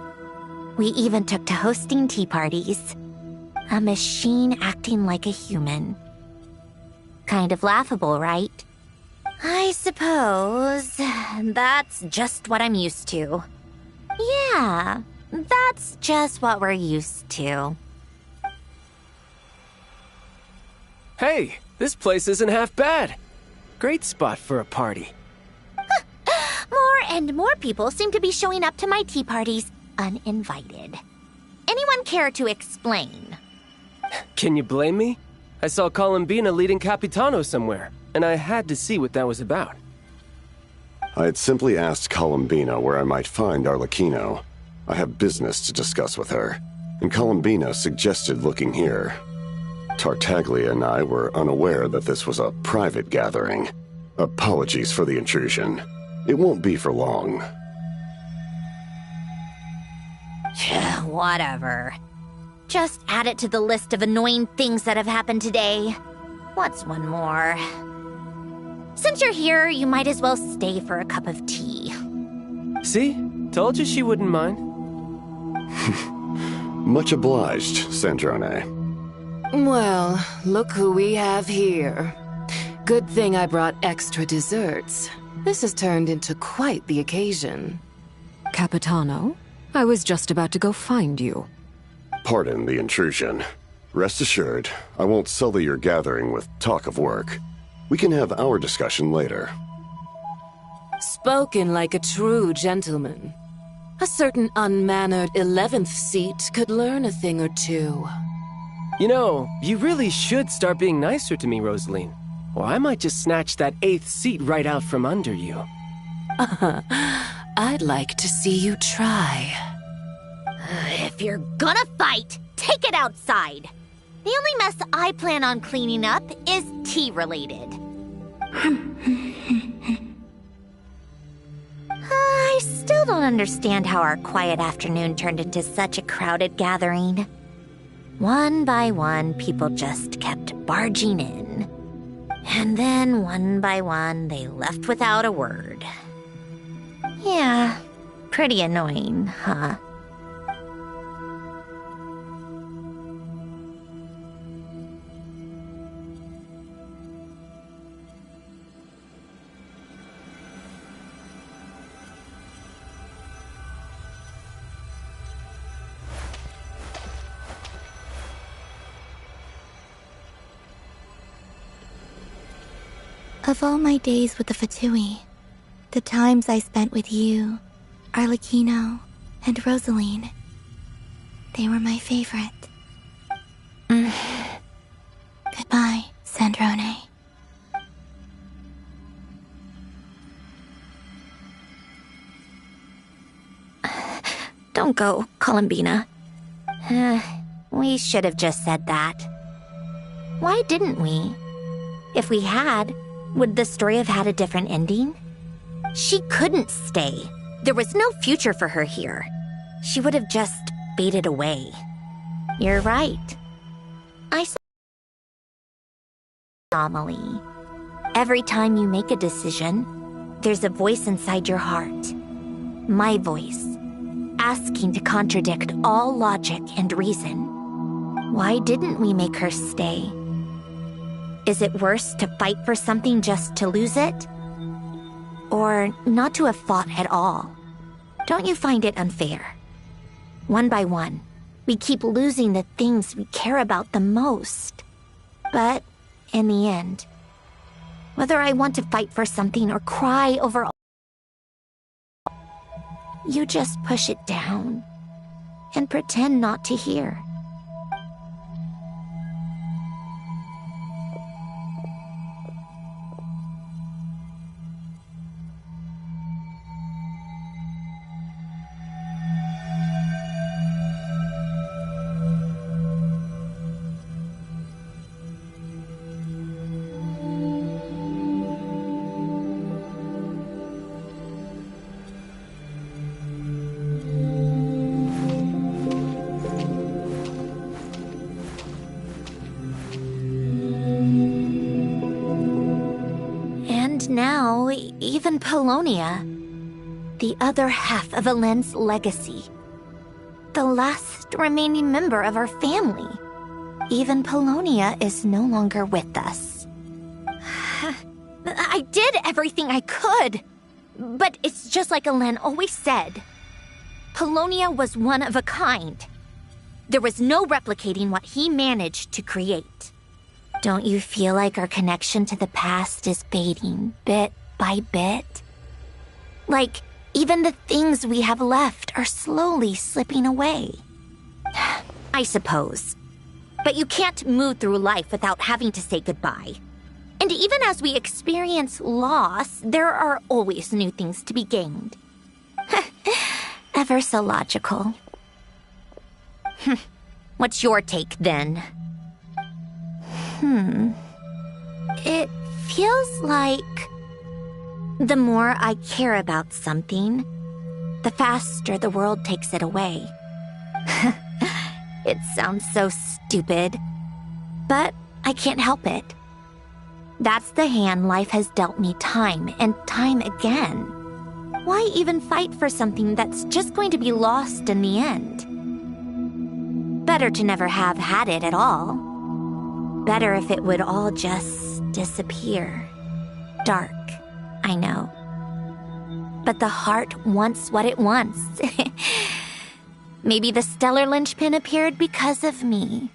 We even took to hosting tea parties. A machine acting like a human. Kind of laughable, right? I suppose that's just what I'm used to. Yeah, that's just what we're used to. Hey, this place isn't half bad. Great spot for a party. More and more people seem to be showing up to my tea parties uninvited. Anyone care to explain? Can you blame me? I saw Columbina leading Capitano somewhere, and I had to see what that was about. I had simply asked Columbina where I might find Arlecchino. I have business to discuss with her, and Columbina suggested looking here. Tartaglia and I were unaware that this was a private gathering. Apologies for the intrusion. It won't be for long. Whatever. Just add it to the list of annoying things that have happened today. What's one more? Since you're here, you might as well stay for a cup of tea. See? Told you she wouldn't mind. Much obliged, Sandrone. Well, look who we have here. Good thing I brought extra desserts. This has turned into quite the occasion. Capitano, I was just about to go find you. Pardon the intrusion. Rest assured, I won't sully your gathering with talk of work. We can have our discussion later. Spoken like a true gentleman. A certain unmannered 11th seat could learn a thing or two. You know, you really should start being nicer to me, Rosaline. Or I might just snatch that 8th seat right out from under you. I'd like to see you try. If you're gonna fight, take it outside. The only mess I plan on cleaning up is tea-related. I still don't understand how our quiet afternoon turned into such a crowded gathering. One by one, people just kept barging in. And then, one by one, they left without a word. Yeah, pretty annoying, huh? Of all my days with the Fatui, the times I spent with you, Arlecchino, and Rosaline, they were my favorite. Goodbye, Sandrone. Don't go, Columbina. We should have just said that. Why didn't we? If we had, would the story have had a different ending? She couldn't stay. There was no future for her here. She would have just faded away. You're right. I saw anomaly. Every time you make a decision, there's a voice inside your heart. My voice, asking to contradict all logic and reason. Why didn't we make her stay? Is it worse to fight for something just to lose it? Or not to have fought at all? Don't you find it unfair? One by one, we keep losing the things we care about the most. But in the end, whether I want to fight for something or cry over, you just push it down and pretend not to hear. Now, even Polonia, the other half of Elend's legacy, the last remaining member of our family, even Polonia is no longer with us. I did everything I could, but it's just like Elend always said. Polonia was one of a kind. There was no replicating what he managed to create. Don't you feel like our connection to the past is fading bit by bit? Like, even the things we have left are slowly slipping away. I suppose. But you can't move through life without having to say goodbye. And even as we experience loss, there are always new things to be gained. Ever so logical. What's your take, then? It feels like the more I care about something, the faster the world takes it away. It sounds so stupid, but I can't help it. That's the hand life has dealt me time and time again. Why even fight for something that's just going to be lost in the end? Better to never have had it at all. better if it would all just disappear. Dark, I know. But the heart wants what it wants. Maybe the stellar linchpin appeared because of me.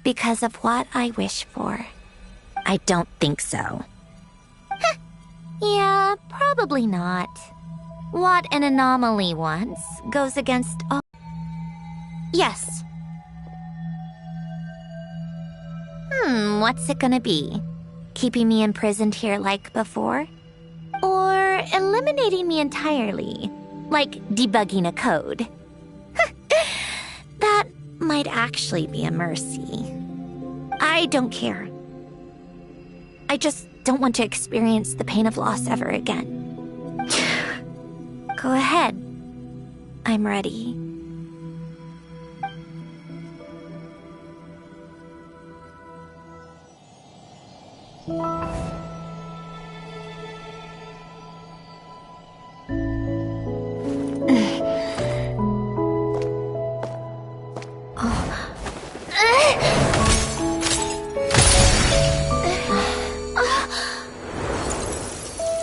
Because of what I wish for. I don't think so. Yeah, probably not. What an anomaly wants goes against all... Yes. What's it gonna be? Keeping me imprisoned here like before? Or eliminating me entirely, like debugging a code? That might actually be a mercy. I don't care. I just don't want to experience the pain of loss ever again. Go ahead. I'm ready.